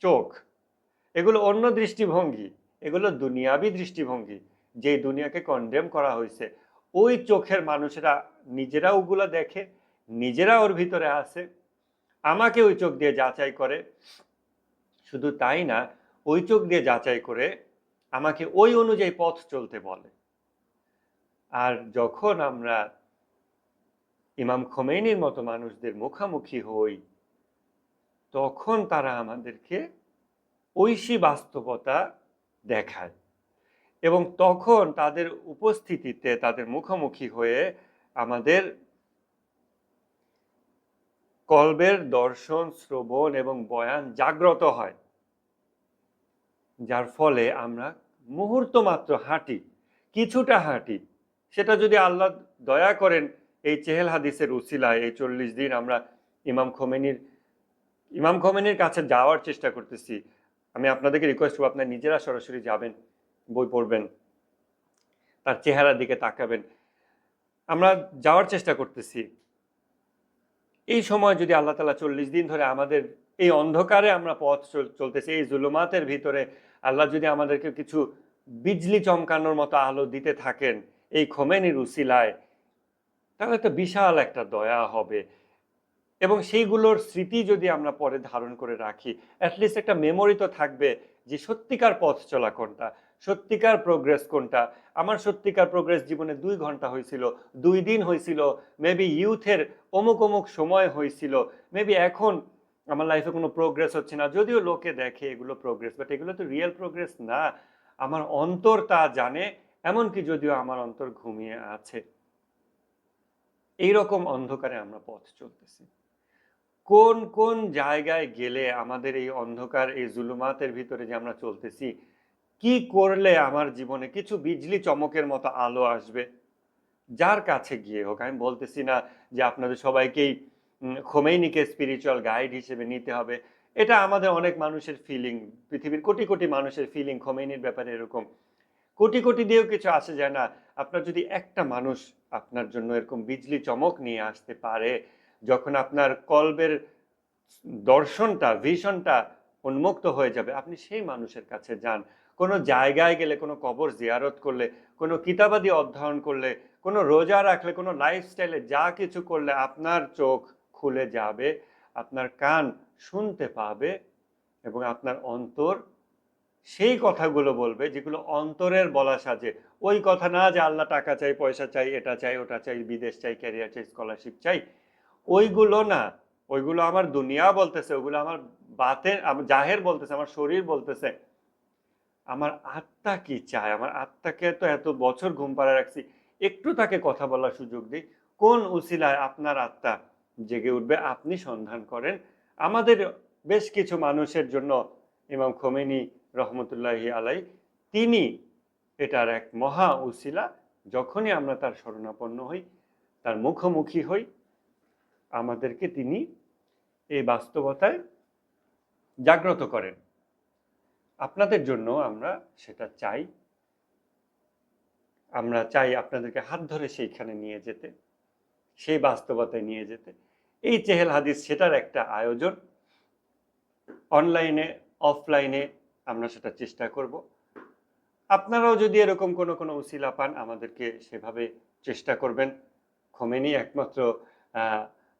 চোখ, এগুলো অন্য দৃষ্টিভঙ্গি, এগুলো দুনিয়াবি দৃষ্টিভঙ্গি, যে দুনিয়াকে কন্ডেম করা হয়েছে। ওই চোখের মানুষেরা নিজেরা ওগুলো দেখে, নিজেরা ওর ভিতরে আছে, আমাকে ওই চোখ দিয়ে যাচাই করে। শুধু তাই না, ওই চোখ দিয়ে যাচাই করে আমাকে ওই অনুযায়ী পথ চলতে বলে। আর যখন আমরা ইমাম খোমেনির মতো মানুষদের মুখামুখি হই, তখন তারা আমাদেরকে ঐশী বাস্তবতা দেখায়, এবং তখন তাদের উপস্থিতিতে, তাদের মুখোমুখি হয়ে আমাদের কলবের দর্শন, শ্রবণ এবং বয়ান জাগ্রত হয়, যার ফলে আমরা মুহূর্ত মাত্র হাঁটি, কিছুটা হাঁটি। সেটা যদি আল্লাহ দয়া করেন, এই চেহেল হাদিসের উসিলায় এই 40 দিন আমরা ইমাম খোমেনির কাছে যাওয়ার চেষ্টা করতেছি। আমি আপনাদেরকে রিকোয়েস্ট করবো, আপনারা নিজেরা সরাসরি যাবেন, বই পড়বেন, তার চেহারার দিকে তাকাবেন। আমরা যাওয়ার চেষ্টা করতেছি। এই সময় যদি আল্লাহ তাআলা 40 দিন ধরে আমাদের এই অন্ধকারে আমরা পথ চলতেছি, এই জুলুমাতের ভিতরে আল্লাহ যদি আমাদেরকে কিছু বিজলি চমকানোর মতো আলো দিতে থাকেন এই খোমেনির উসিলায়, তাহলে তো বিশাল একটা দয়া হবে। এবং সেইগুলোর স্মৃতি যদি আমরা পরে ধারণ করে রাখি, অ্যাটলিস্ট একটা মেমোরি তো থাকবে যে সত্যিকার পথ চলা কোনটা, সত্যিকার প্রোগ্রেস কোনটা। আমার সত্যিকার প্রোগ্রেস জীবনে 2 ঘন্টা হয়েছিল, 2 দিন হয়েছিল, মেবি ইউথের অমুক অমুক সময় হয়েছিল, মেবি এখন আমার লাইফে কোনো প্রোগ্রেস হচ্ছে না, যদিও লোকে দেখে এগুলো প্রোগ্রেস, বাট এগুলো তো রিয়েল প্রোগ্রেস না। আমার অন্তর তা জানে, এমনকি যদিও আমার অন্তর ঘুমিয়ে আছে। এইরকম অন্ধকারে আমরা পথ চলতেছি। কোন কোন জায়গায় গেলে আমাদের এই অন্ধকার, এই জুলুমাতের ভিতরে যে আমরা চলতেছি, কি করলে আমার জীবনে কিছু বিজলি চমকের মতো আলো আসবে, যার কাছে গিয়ে হোক। আমি বলতেছি না যে আপনাদের সবাইকেই খোমেনিকে স্পিরিচুয়াল গাইড হিসেবে নিতে হবে। এটা আমাদের অনেক মানুষের ফিলিং, পৃথিবীর কোটি কোটি মানুষের ফিলিং খোমেনির ব্যাপারে এরকম। কোটি কোটি দিয়েও কিছু আসে যায় না। আপনার যদি একটা মানুষ আপনার জন্য এরকম বিজলি চমক নিয়ে আসতে পারে, যখন আপনার কলবের দর্শনটা, ভিশনটা উন্মুক্ত হয়ে যাবে, আপনি সেই মানুষের কাছে যান। কোনো জায়গায় গেলে, কোনো কবর জিয়ারত করলে, কোনো কিতাবাদি অধ্যয়ন করলে, কোনো রোজা রাখলে, কোনো লাইফস্টাইলে যা কিছু করলে আপনার চোখ খুলে যাবে, আপনার কান শুনতে পাবে, এবং আপনার অন্তর সেই কথাগুলো বলবে যেগুলো অন্তরের বলা সাজে। ওই কথা না যে আল্লাহ টাকা চাই, পয়সা চাই, এটা চাই, ওটা চাই, বিদেশ চাই, ক্যারিয়ার চাই, স্কলারশিপ চাই, ওইগুলো না। ওইগুলো আমার দুনিয়া বলতেছে, ওগুলো আমার বাতেন, জাহের বলতেছে, আমার শরীর বলতেছে। আমার আত্মা কি চায়? আমার আত্মাকে তো এত বছর ঘুম পাড়ায় রাখছি, একটু তাকে কথা বলার সুযোগ দিই। কোন উসিলায় আপনার আত্মা জেগে উঠবে, আপনি সন্ধান করেন। আমাদের বেশ কিছু মানুষের জন্য ইমাম খোমেনি রহমতুল্লাহি আলাই, তিনি এটার এক মহা উসিলা। যখনই আমরা তার শরণাপন্ন হই, তার মুখোমুখি হই, আমাদেরকে তিনি এই বাস্তবতায় জাগ্রত করেন। আপনাদের জন্য আমরা সেটা চাই। আমরা চাই আপনাদেরকে হাত ধরে সেইখানে নিয়ে যেতে, সেই বাস্তবতায় নিয়ে যেতে। এই চেহেল হাদিস সেটার একটা আয়োজন। অনলাইনে, অফলাইনে আমরা সেটা চেষ্টা করব। আপনারাও যদি এরকম কোনো উসিলা পান, আমাদেরকে সেভাবে চেষ্টা করবেন। খোমেনি একমাত্র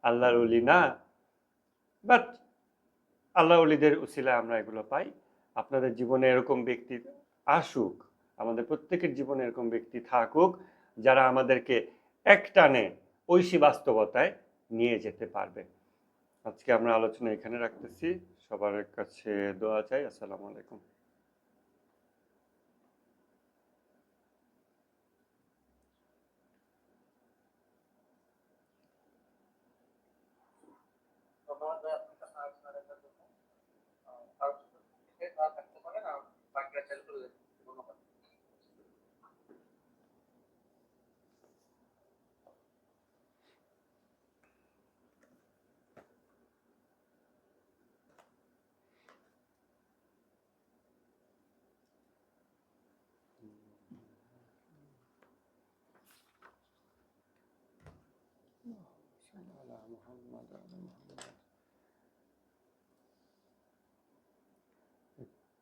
আল্লাহর ওলি না, বাট আল্লাহ ওলিদের উসিলায় আমরা এগুলো পাই। আপনাদের জীবনে এরকম ব্যক্তি আসুক, আমাদের প্রত্যেকের জীবনে এরকম ব্যক্তি থাকুক যারা আমাদেরকে একটানে ঐশী বাস্তবতায় নিয়ে যেতে পারবে। আজকে আমরা আলোচনা এখানে রাখতেছি। সবার কাছে দোয়া চাই। আসসালামু আলাইকুম।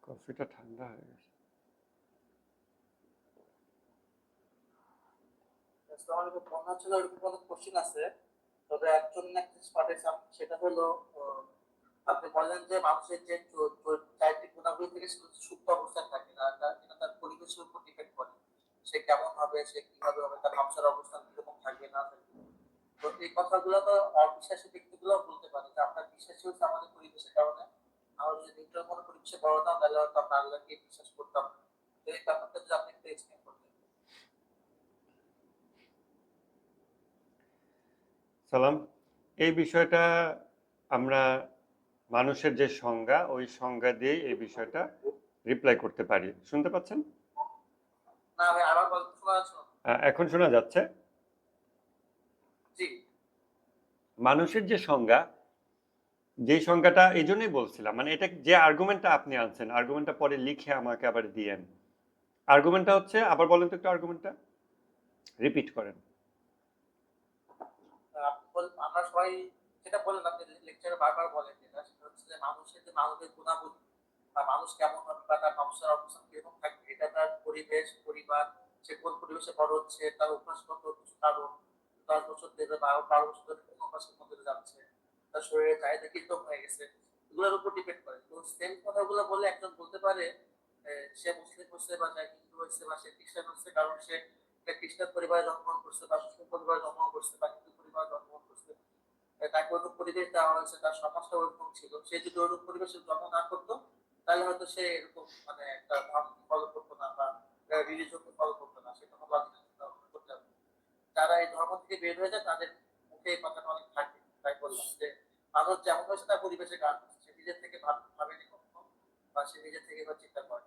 কফিটা ঠান্ডা হয়ে গেছে।
মনে হচ্ছিল ওরকম কোনো কোশ্চেন আছে, তবে একজন পাঠাইছিলাম, সেটা হলো আপনি বলেন যে মানুষের যে চারিত্রিক গুণাবলী থেকে সুপ্ত অবস্থায় থাকে না, এটা তার পরিবেশের উপর ডিপেন্ড করে, সে কেমন হবে, সে কিভাবে হবে, তার নকশার অবস্থান কিরকম থাকবে না থাকবে। তো এই কথাগুলো তো অবিশ্বাসী ব্যক্তিগুলো বলতে পারে যে আপনার বিশ্বাসী হচ্ছে আমাদের পরিবেশের কারণে, আমরা যদি নিউট্রাল কোনো পরিবেশে বড় হতাম তাহলে হয়তো আমরা আল্লাহকে বিশ্বাস করতাম। তো এই ব্যাপারটা যদি আপনি একটু এক্সপ্লেন করতেন।
সালাম। এই বিষয়টা আমরা মানুষের যে সংজ্ঞা, ওই সংজ্ঞা দিয়ে এই বিষয়টা রিপ্লাই করতে পারি। শুনতে পাচ্ছেন?
না ভাই, আবার গল্প শোনা যাচ্ছে না।
এখন শোনা যাচ্ছে?
জি।
মানুষের যে সংজ্ঞা, যে সংজ্ঞাটা এই জন্যই বলছিলাম, মানে এটা যে আর্গুমেন্টটা আপনি আনছেন, আর্গুমেন্টটা পরে লিখে আমাকে আবার দিয়েন। আর্গুমেন্টটা হচ্ছে, আবার বলেন তো একটু আর্গুমেন্টটা রিপিট করেন।
আমরা সবাই যেটা বলেন, আপনি লেকচারে বারবার বলেন, যেটা সেটা হচ্ছে যে মানুষের যে মানবিক গুণাবলী বা মানুষ কেমন হবে বা তার নকশার অবস্থান কিরকম থাকবে, এটা তার পরিবেশ, পরিবার, সে কোন পরিবেশে বড় হচ্ছে, তার অভ্যাসগত কিছু কারণ, 10 বছর ধরে বা 12 বছর ধরে কোন অভ্যাসের মধ্যে যাচ্ছে, তার শরীরের চাহিদা কিরকম হয়ে গেছে, এগুলোর উপর ডিপেন্ড করে। তো সেম কথাগুলো বলে একজন বলতে পারে সে মুসলিম হচ্ছে বা সে হিন্দু হচ্ছে বা সে খ্রিস্টান হচ্ছে, কারণ সে একটা খ্রিস্টান পরিবারে জন্মগ্রহণ করছে বা মুসলিম পরিবারে জন্মগ্রহণ করছে বা হিন্দু পরিবারে জন্মগ্রহণ করছে, তাকে ওরকম পরিবেশ দেওয়া হয়েছে, তার সমাজটা ওরকম ছিল। সে যদি ওরকম পরিবেশে জন্ম না করতো তাহলে হয়তো সে এরকম মানে একটা ধর্ম ফলো করতো না বা রিলিজনকে ফলো করতো না, সে তখন লজিক্যাল করতে হবে। যারা এই ধর্ম থেকে বের হয়ে যায় তাদের মুখে এই কথাটা অনেক থাকে। তাই বললাম যে মানুষ যেমন হয়েছে তার পরিবেশের কারণ, সে নিজের থেকে ভাবেনি কখনো বা সে নিজের থেকে চিন্তা করে।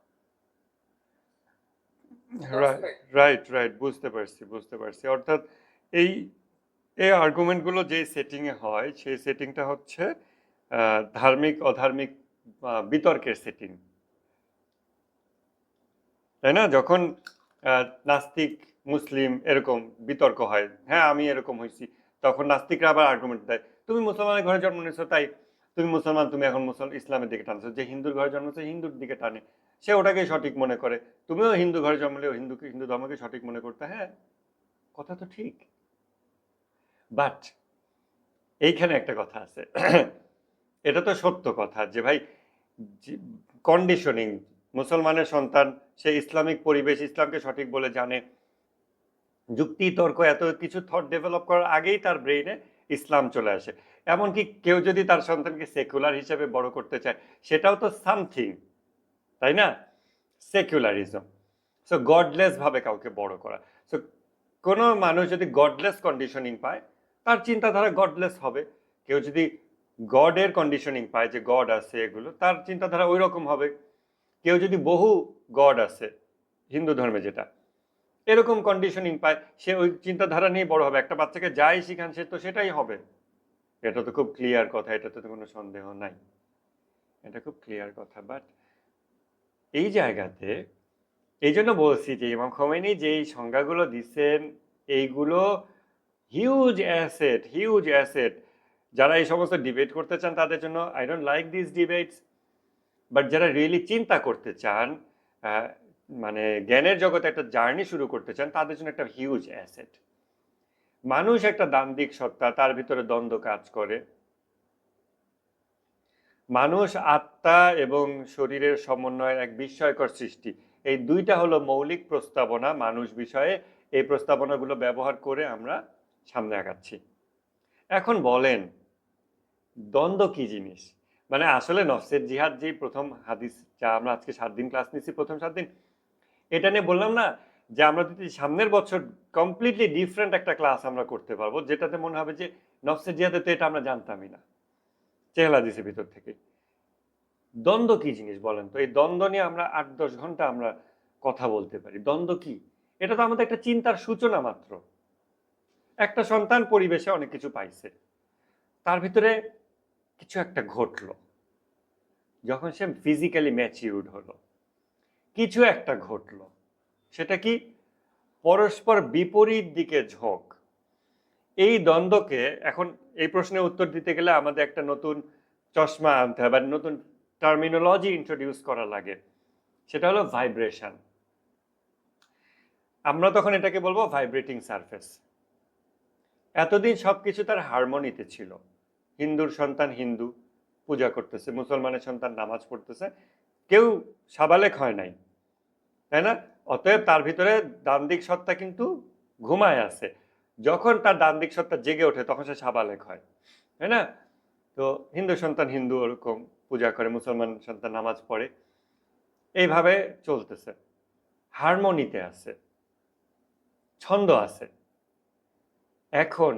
রাইট রাইট, বুঝতে পারছি বুঝতে পারছি। অর্থাৎ এই এই আর্গুমেন্টগুলো যে সেটিংয়ে হয়, সেই সেটিংটা হচ্ছে ধার্মিক অধার্মিক বিতর্কের সেটিং, তাই না? যখন নাস্তিক মুসলিম এরকম বিতর্ক হয়, হ্যাঁ আমি এরকম হয়েছি, তখন নাস্তিকরা আবার আর্গুমেন্ট দেয়, তুমি মুসলমানের ঘরে জন্ম নিয়েছো তাই তুমি মুসলমান, তুমি এখন ইসলামের দিকে টানছো। যে হিন্দুর ঘরে জন্মেছে হিন্দুর দিকে টানে, সে ওটাকে সঠিক মনে করে। তুমিও হিন্দু ঘরে জন্মলেও হিন্দু ধর্মকে সঠিক মনে করতে। হ্যাঁ, কথা তো ঠিক, বাট এইখানে একটা কথা আছে এটা তো সত্য কথা যে ভাই, কন্ডিশনিং, মুসলমানের সন্তান, সে ইসলামিক পরিবেশ, ইসলামকে সঠিক বলে জানে, যুক্তি তর্ক এত কিছু থট ডেভেলপ করার আগেই তার ব্রেইনে ইসলাম চলে আসে। এমনকি কেউ যদি তার সন্তানকে সেকুলার হিসেবে বড় করতে চায়, সেটাও তো সামথিং, তাই না? সেকুলারিজম। সো গডলেস ভাবে কাউকে বড় করা। সো কোনো মানুষ যদি গডলেস কন্ডিশনিং পায়, তার চিন্তাধারা গডলেস হবে। কেউ যদি গডের কন্ডিশনিং পায় যে গড আছে এগুলো, তার চিন্তাধারা ওই রকম হবে। কেউ যদি বহু গড আছে, হিন্দু ধর্মে যেটা, এরকম কন্ডিশনিং পায়, সে ওই চিন্তাধারা নিয়ে বড় হবে। একটা বাচ্চাকে যাই শিখান সে তো সেটাই হবে। এটা তো খুব ক্লিয়ার কথা, এটাতে তো কোনো সন্দেহ নাই, এটা খুব ক্লিয়ার কথা। বাট এই জায়গাতে এই জন্য বলছি যে ইমাম খোমেনি যেই সংজ্ঞাগুলো দিচ্ছেন, এইগুলো হিউজ অ্যাসেট, হিউজ অ্যাসেট। যারা এই সমস্ত ডিবেট করতে চান তাদের জন্য I don't like this debates, but যারা রিয়েলি চিন্তা করতে চান, মানে জ্ঞানের জগতে একটা জার্নি শুরু করতে চান, তাদের জন্য একটা হিউজ অ্যাসেট। মানুষ একটা দ্বান্দ্বিক সত্তা, তার ভিতরে দ্বন্দ্ব কাজ করে। মানুষ আত্মা এবং শরীরের সমন্বয়ের এক বিস্ময়কর সৃষ্টি। এই দুইটা হলো মৌলিক প্রস্তাবনা মানুষ বিষয়ে। এই প্রস্তাবনাগুলো ব্যবহার করে আমরা সামনে আগাচ্ছি। এখন বলেন দ্বন্দ্ব কি জিনিস? মানে আসলে নফসের জিহাদ যে প্রথম হাদিস, যা আমরা আজকে 7 দিন ক্লাস নিচ্ছি, প্রথম 7 দিন, এটা নিয়ে বললাম না যে আমরা যদি সামনের বছর কমপ্লিটলি ডিফারেন্ট একটা ক্লাস আমরা করতে পারবো, যেটাতে মনে হবে যে নফসের জিহাদে তো এটা আমরা জানতামই না, চেহলা দিছে ভিতর থেকে। দ্বন্দ্ব কি জিনিস বলেন তো? এই দ্বন্দ্ব নিয়ে আমরা 8-10 ঘন্টা আমরা কথা বলতে পারি। দ্বন্দ্ব কি? এটা তো আমাদের একটা চিন্তার সূচনা মাত্র। একটা সন্তান পরিবেশে অনেক কিছু পাইছে, তার ভিতরে কিছু একটা ঘটলো, যখন সে ফিজিক্যালি ম্যাচিউরড হলো কিছু একটা ঘটলো। সেটা কি? পরস্পর বিপরীত দিকে ঝোঁক। এই দ্বন্দ্বকে এখন এই প্রশ্নের উত্তর দিতে গেলে আমাদের একটা নতুন চশমা আনতে হবে, নতুন টার্মিনোলজি ইন্ট্রোডিউস করা লাগে। সেটা হলো ভাইব্রেশন। আমরা তখন এটাকে বলবো ভাইব্রেটিং সারফেস। এতদিন সবকিছু তার হারমোনিতে ছিল। হিন্দুর সন্তান হিন্দু পূজা করতেছে, মুসলমানের সন্তান নামাজ পড়তেছে, কেউ সাবালেক হয় নাই, তাই না? অতএব তার ভিতরে দান্দিক সত্তা কিন্তু ঘুমায় আছে। যখন তার দান্দিক সত্তা জেগে ওঠে তখন সে সাবালেক হয়, তাই না? তো হিন্দু সন্তান হিন্দু ওরকম পূজা করে, মুসলমান সন্তান নামাজ পড়ে, এইভাবে চলতেছে, হারমোনিতে আছে, ছন্দ আছে। এখন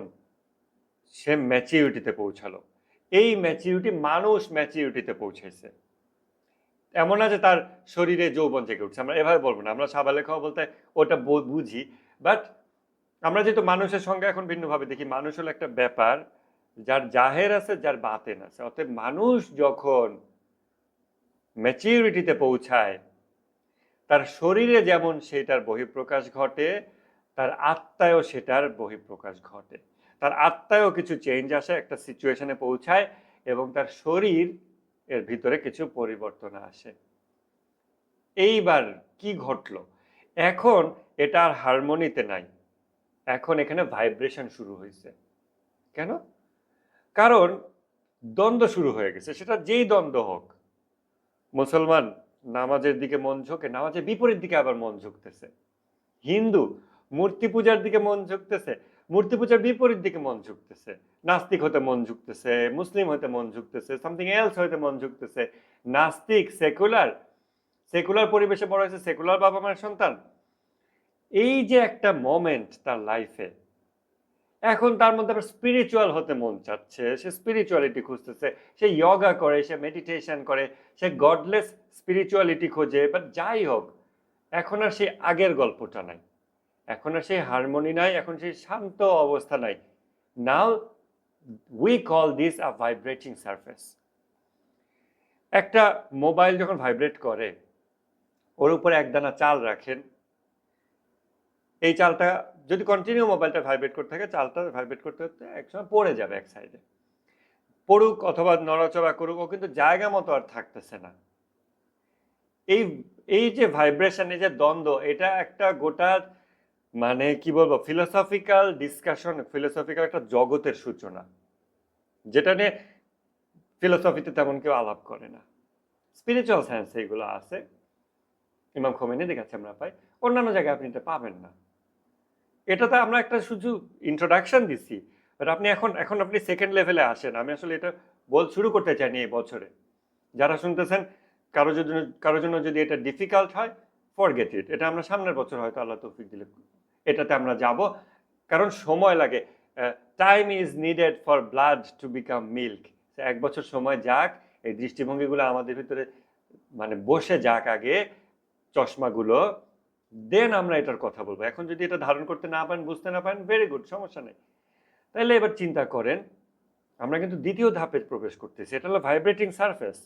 সে ম্যাচিউরিটিতে পৌঁছালো। এই ম্যাচিউরিটি, মানুষ ম্যাচিউরিটিতে পৌঁছেছে। এমন না যে তার শরীরে যৌবন জেগে উঠছে, আমরা এভাবে বলবো না। আমরা সাবালেক হওয়া বলতে ওটা বুঝি, বাট আমরা যেহেতু মানুষের সঙ্গে এখন ভিন্নভাবে দেখি, মানুষ হলো একটা ব্যাপার যার জাহের আছে, যার বাতেন আছে। অতএব মানুষ যখন ম্যাচিউরিটিতে পৌঁছায়, তার শরীরে যেমন সেটার বহিঃপ্রকাশ ঘটে, তার আত্মায়ও সেটার বহিঃপ্রকাশ ঘটে। তার আত্মায়ও কিছু চেঞ্জ আসে, একটা সিচুয়েশনে পৌঁছায়, এবং তার শরীর এর ভিতরে কিছু পরিবর্তন আসে। এইবার কি ঘটলো? এখন এটা আর হারমোনিতে নাই, এখন এখানে ভাইব্রেশন শুরু হয়েছে। কেন? কারণ দ্বন্দ্ব শুরু হয়ে গেছে, সেটা যেই দ্বন্দ্ব হোক। মুসলমান নামাজের দিকে মন ঝোঁকে, নামাজের বিপরীত দিকে আবার মন ঝুঁকতেছে। হিন্দু মূর্তি পূজার দিকে মন ঝুঁকতেছে, মূর্তি পূজার বিপরীত দিকে মন ঝুঁকতেছে। নাস্তিক হতে মন ঝুঁকতেছে, মুসলিম হতে মন ঝুঁকতেছে, সামথিং এলস হতে মন ঝুঁকতেছে। নাস্তিক, সেকুলার, সেকুলার পরিবেশে বড় হয়েছে, সেকুলার বাবা মায়ের সন্তান। এই যে একটা মোমেন্ট তার লাইফে, এখন তার মধ্যে আবার স্পিরিচুয়াল হতে মন চাচ্ছে, সে স্পিরিচুয়ালিটি খুঁজতেছে, সে ইয়োগা করে, সে মেডিটেশন করে, সে গডলেস স্পিরিচুয়ালিটি খোঁজে। বাট যাই হোক, এখন আর সেই আগের গল্পটা নাই, এখন আর সেই হারমোনি নাই, এখন সেই শান্ত অবস্থা নাই। Now we call this a vibrating surface. একটা মোবাইল যখন ভাইব্রেট করে, ওর উপরে একদানা চাল রাখেন, এই চালটা যদি কন্টিনিউ মোবাইলটা ভাইব্রেট করতে থাকে, চালটা ভাইব্রেট করতে করতে একসময় পড়ে যাবে এক সাইডে। পড়ুক অথবা নড়াচড়া করুক, ও কিন্তু জায়গা মতো আর থাকতেছে না। এই এই যে ভাইব্রেশন, এই যে দ্বন্দ্ব, এটা একটা গোটা মানে কি বলবো, ফিলোসফিক্যাল ডিসকাশন, ফিলোসফিক্যাল একটা জগতের সূচনা, যেটা নিয়ে ফিলোসফিতে তেমন কেউ আলাপ করে না। স্পিরিচুয়াল সায়েন্স এইগুলো আছে, ইমাম খোমেনি দেখাচ্ছে আমরা পাই, অন্যান্য জায়গায় আপনি এটা পাবেন না। এটাতে আমরা একটা শুধু ইন্ট্রোডাকশন দিচ্ছি, বাট আপনি এখন আপনি সেকেন্ড লেভেলে আসেন। আমি আসলে এটা শুরু করতে চাইনি এই বছরে। যারা শুনতেছেন, কারোর জন্য যদি এটা ডিফিকাল্ট হয়, ফরগেট ইট। এটা আমরা সামনের বছর হয়তো আল্লাহ তৌফিক দিলে এটাতে আমরা যাব, কারণ সময় লাগে। Time is needed for blood to become milk. 1 বছর সময় যাক, এই দৃষ্টিভঙ্গিগুলো আমাদের ভিতরে মানে বসে যাক আগে, চশমাগুলো, দেন আমরা এটার কথা বলবো। এখন যদি এটা ধারণ করতে না পারেন, বুঝতে না পারেন, ভেরি গুড, সমস্যা নেই। তাহলে এবার চিন্তা করেন, আমরা কিন্তু দ্বিতীয় ধাপে প্রবেশ করতেছি। এটা হলো ভাইব্রেটিং সারফেস।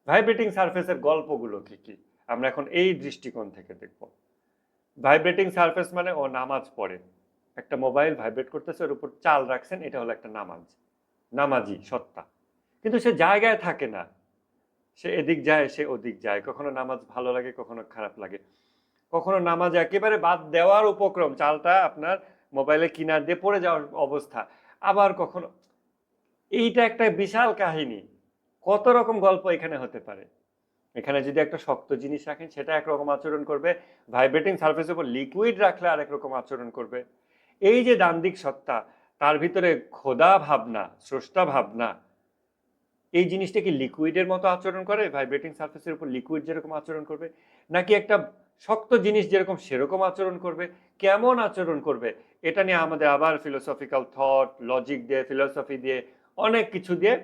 ভাইব্রেটিং সারফেসের গল্পগুলো কি কি আমরা এখন এই দৃষ্টিকোণ থেকে দেখব। ভাইব্রেটিং সারফেস মানে ও নামাজ পড়ে, একটা মোবাইল ভাইব্রেট করতেছে, ওর উপর চাল রাখছেন, এটা হলো একটা নামাজ, নামাজি সত্তা। কিন্তু সে জায়গায় থাকে না, সে এদিক যায়, সে ওদিক যায়। কখনো নামাজ ভালো লাগে, কখনো খারাপ লাগে, কখনো নামাজ একেবারে বাদ দেওয়ার উপক্রম, চালটা আপনার মোবাইলে কিনার দিয়ে পড়ে যাওয়ার অবস্থা, আবার কখনো। এইটা একটা বিশাল কাহিনী, কত রকম গল্প এখানে হতে পারে। এখানে যদি একটা শক্ত জিনিস রাখেন সেটা একরকম আচরণ করবে, ভাইব্রেটিং সারফেসের উপর লিকুইড রাখলে আরেক রকম আচরণ করবে। এই যে দ্বান্দ্বিক সত্তা, তার ভিতরে খোদা ভাবনা, স্রষ্টা ভাবনা, এই জিনিসটা কি লিকুইডের মতো আচরণ করে, ভাইব্রেটিং সারফেসের উপর লিকুইড যেরকম আচরণ করবে, নাকি একটা শক্ত জিনিস যেরকম সেরকম আচরণ করবে? কেমন আচরণ করবে এটা নিয়ে আমাদের আবার ফিলোসফিক্যাল থট, লজিক দিয়ে, ফিলোসফি দিয়ে, অনেক কিছু দিয়ে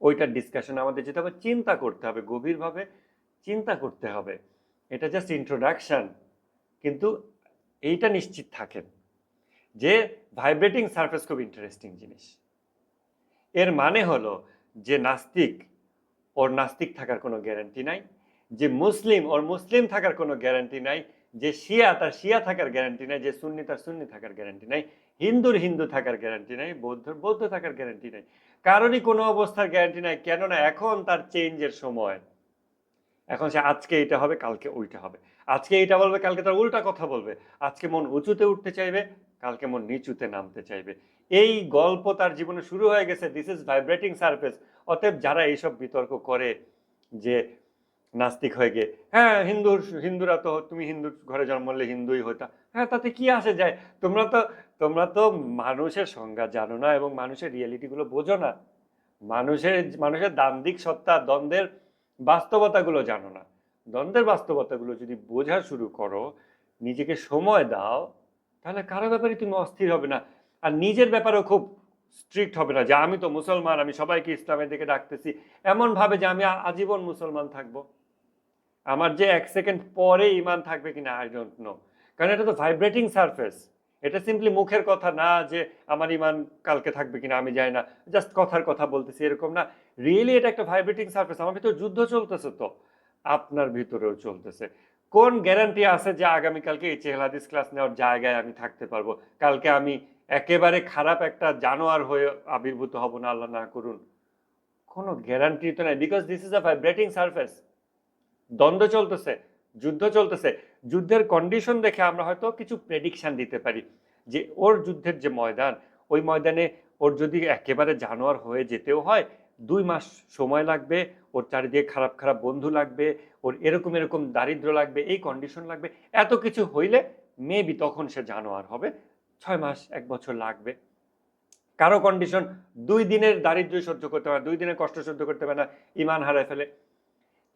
ওইটার ডিসকাশন আমাদের যেতে হবে, চিন্তা করতে হবে, গভীরভাবে চিন্তা করতে হবে। এটা জাস্ট ইন্ট্রোডাকশন, কিন্তু এইটা নিশ্চিত থাকেন যে ভাইব্রেটিং সারফেস খুব ইন্টারেস্টিং জিনিস। এর মানে হলো যে নাস্তিক, ওর নাস্তিক থাকার কোনো গ্যারান্টি নাই, যে মুসলিম, ওর মুসলিম থাকার কোনো গ্যারান্টি নাই, যে শিয়া, তার শিয়া থাকার গ্যারান্টি নাই, যে সুন্নি, তার সুন্নি থাকার গ্যারান্টি নাই, হিন্দুর হিন্দু থাকার গ্যারান্টি নাই, বৌদ্ধর বৌদ্ধ থাকার গ্যারান্টি নাই, কারোরই কোনো অবস্থার গ্যারান্টি নাই। কেননা এখন তার চেঞ্জের সময়, এখন সে আজকে এটা হবে, কালকে ওইটা হবে, আজকে এইটা বলবে, কালকে তার উল্টা কথা বলবে, আজকে মন উঁচুতে উঠতে চাইবে, কালকে মন নিচুতে নামতে চাইবে। এই গল্প তার জীবনে শুরু হয়ে গেছে। This is vibrating surface. অতএব যারা এইসব বিতর্ক করে যে নাস্তিক হয়ে গিয়ে, হ্যাঁ হিন্দুরা তো, তুমি হিন্দু ঘরে জন্মালে হিন্দুই হইতা, হ্যাঁ তাতে কি আসে যায়, তোমরা তো মানুষের সংজ্ঞা জানো না এবং মানুষের রিয়েলিটি গুলো বোঝো না, মানুষের দ্বান্দ্বিক সত্তা, দ্বন্দ্বের বাস্তবতাগুলো জানো না। দ্বন্দ্বের বাস্তবতাগুলো যদি বোঝা শুরু করো, নিজেকে সময় দাও, তাহলে কারো ব্যাপারে তুমি অস্থির হবে না। আর নিজের ব্যাপারেও খুব স্ট্রিক্ট হবে না যে আমি তো মুসলমান, আমি সবাইকে ইসলামের দিকে ডাকতেছি, এমন ভাবে যে আমি আজীবন মুসলমান থাকবো। আমার যে এক সেকেন্ড পরে ইমান থাকবে কিনা আই ডোন্ট নো, কারণ এটা তো ভাইব্রেটিং সারফেস। এটা সিম্পলি মুখের কথা না যে আমার ইমান কালকে থাকবে কিনা আমি জানি না, জাস্ট কথার কথা বলতেছি, এরকম না। রিয়েলি এটা একটা ভাইব্রেটিং সারফেস। আমার ভিতরে যুদ্ধ চলতেছে, তো আপনার ভিতরেও চলতেছে। কোন গ্যারান্টি আছে যে আগামীকালকে এই চেহলাদিস ক্লাস নেওয়ার জায়গায় আমি থাকতে পারবো, কালকে আমি একেবারে খারাপ একটা জানোয়ার হয়ে আবির্ভূত হব না, আল্লাহ না করুন? কোনো গ্যারান্টি তো নাই, because this is a vibrating surface. দ্বন্দ্ব চলতেছে, যুদ্ধ চলতেছে। যুদ্ধের কন্ডিশন দেখে আমরা হয়তো কিছু প্রেডিকশন দিতে পারি যে ওর যুদ্ধের যে ময়দান, ওই ময়দানে ওর যদি একেবারে জানোয়ার হয়ে যেতেও হয়, 2 মাস সময় লাগবে, ওর চারিদিকে খারাপ খারাপ বন্ধু লাগবে, ওর এরকম এরকম দারিদ্র লাগবে, এই কন্ডিশন লাগবে, এত কিছু হইলে মেবি তখন সে জানোয়ার হবে। 6 মাস 1 বছর লাগবে। কারো কন্ডিশন 2 দিনের দারিদ্র সহ্য করতে পারে, 2 দিনের কষ্ট সহ্য করতে পারে না, ইমান হারায় ফেলে।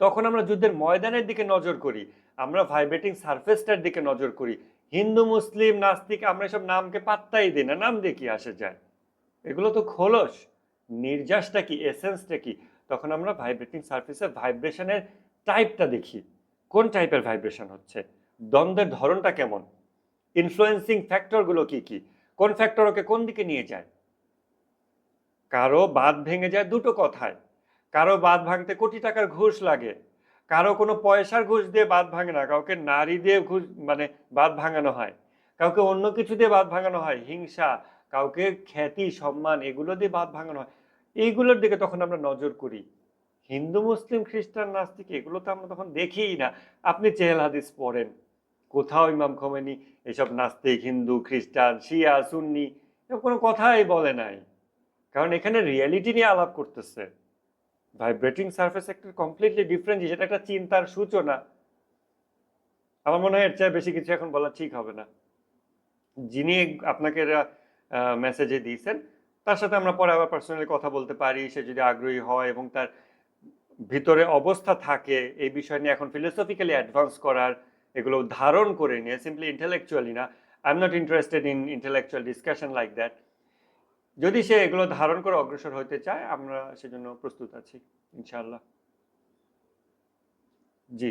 তখন আমরা যুদ্ধের ময়দানের দিকে নজর করি, আমরা ভাইব্রেটিং সারফেসটার দিকে নজর করি। হিন্দু মুসলিম নাস্তিক আমরা এসব নামকে পাত্তাই দিই না, নাম দিয়ে কি আসে যায়, এগুলো তো খোলস। নির্যাসটা কি, এসেন্সটা কি? তখন আমরা ভাইব্রেটিং সারফেসের ভাইব্রেশনের টাইপটা দেখি, কোন টাইপের ভাইব্রেশন হচ্ছে, দ্বন্দ্বের ধরনটা কেমন, ইনফ্লুয়েন্সিং ফ্যাক্টরগুলো কি কি, কোন ফ্যাক্টর ওকে কোন দিকে নিয়ে যায়। কারো বাঁধ ভেঙে যায় দুটো কথায়, কারো বাঁধ ভাঙতে কোটি টাকার ঘুষ লাগে, কারো কোনো পয়সার ঘুষ দিয়ে বাঁধ ভাঙে না, কাউকে নারী দিয়ে ঘুষ মানে বাঁধ ভাঙানো হয়, কাউকে অন্য কিছু দিয়ে বাঁধ ভাঙানো হয়, হিংসা, কাউকে খ্যাতি সম্মান এগুলো দিয়ে বাঁধ ভাঙানো হয়। এইগুলোর দিকে তখন আমরা নজর করি। হিন্দু মুসলিম খ্রিস্টান নাস্তিক এগুলো তো আমরা তখন দেখিই না। আপনি চেহেল হাদিস পড়েন, কোথাও ইমাম খোমেনি এসব নাস্তিক হিন্দু খ্রিস্টান শিয়া সুন্নি এসব কোনো কথাই বলে নাই, কারণ এখানে রিয়েলিটি নিয়ে আলাপ করতেছে। ভাইব্রেটিং সারফেস একটা কমপ্লিটলি ডিফারেন্ট জিনিস, এটা একটা চিন্তার সূচনা। আমার মনে হয় এর চেয়ে বেশি কিছু এখন বলা ঠিক হবে না। যিনি আপনাকে মেসেজে দিয়েছেন তার সাথে আমরা পরে আবার পার্সোনালি কথা বলতে পারি, সে যদি আগ্রহী হয় এবং তার ভিতরে অবস্থা থাকে এই বিষয় নিয়ে এখন ফিলোসফিক্যালি অ্যাডভান্স করার, এগুলো ধারণ করে নিয়ে, সিম্পলি ইন্টেলেকচুয়ালি না। I am not interested in intellectual discussion like that. যদি সে এগুলো ধারণ করে অগ্রসর হতে চায়, আমরা সেজন্য প্রস্তুত আছি ইনশাআল্লাহ। জি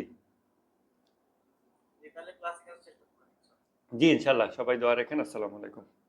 তাহলে ক্লাস চেষ্টা করবো।
জি ইনশাআল্লাহ, সবাই দোয়া রাখেন। আসসালামু আলাইকুম।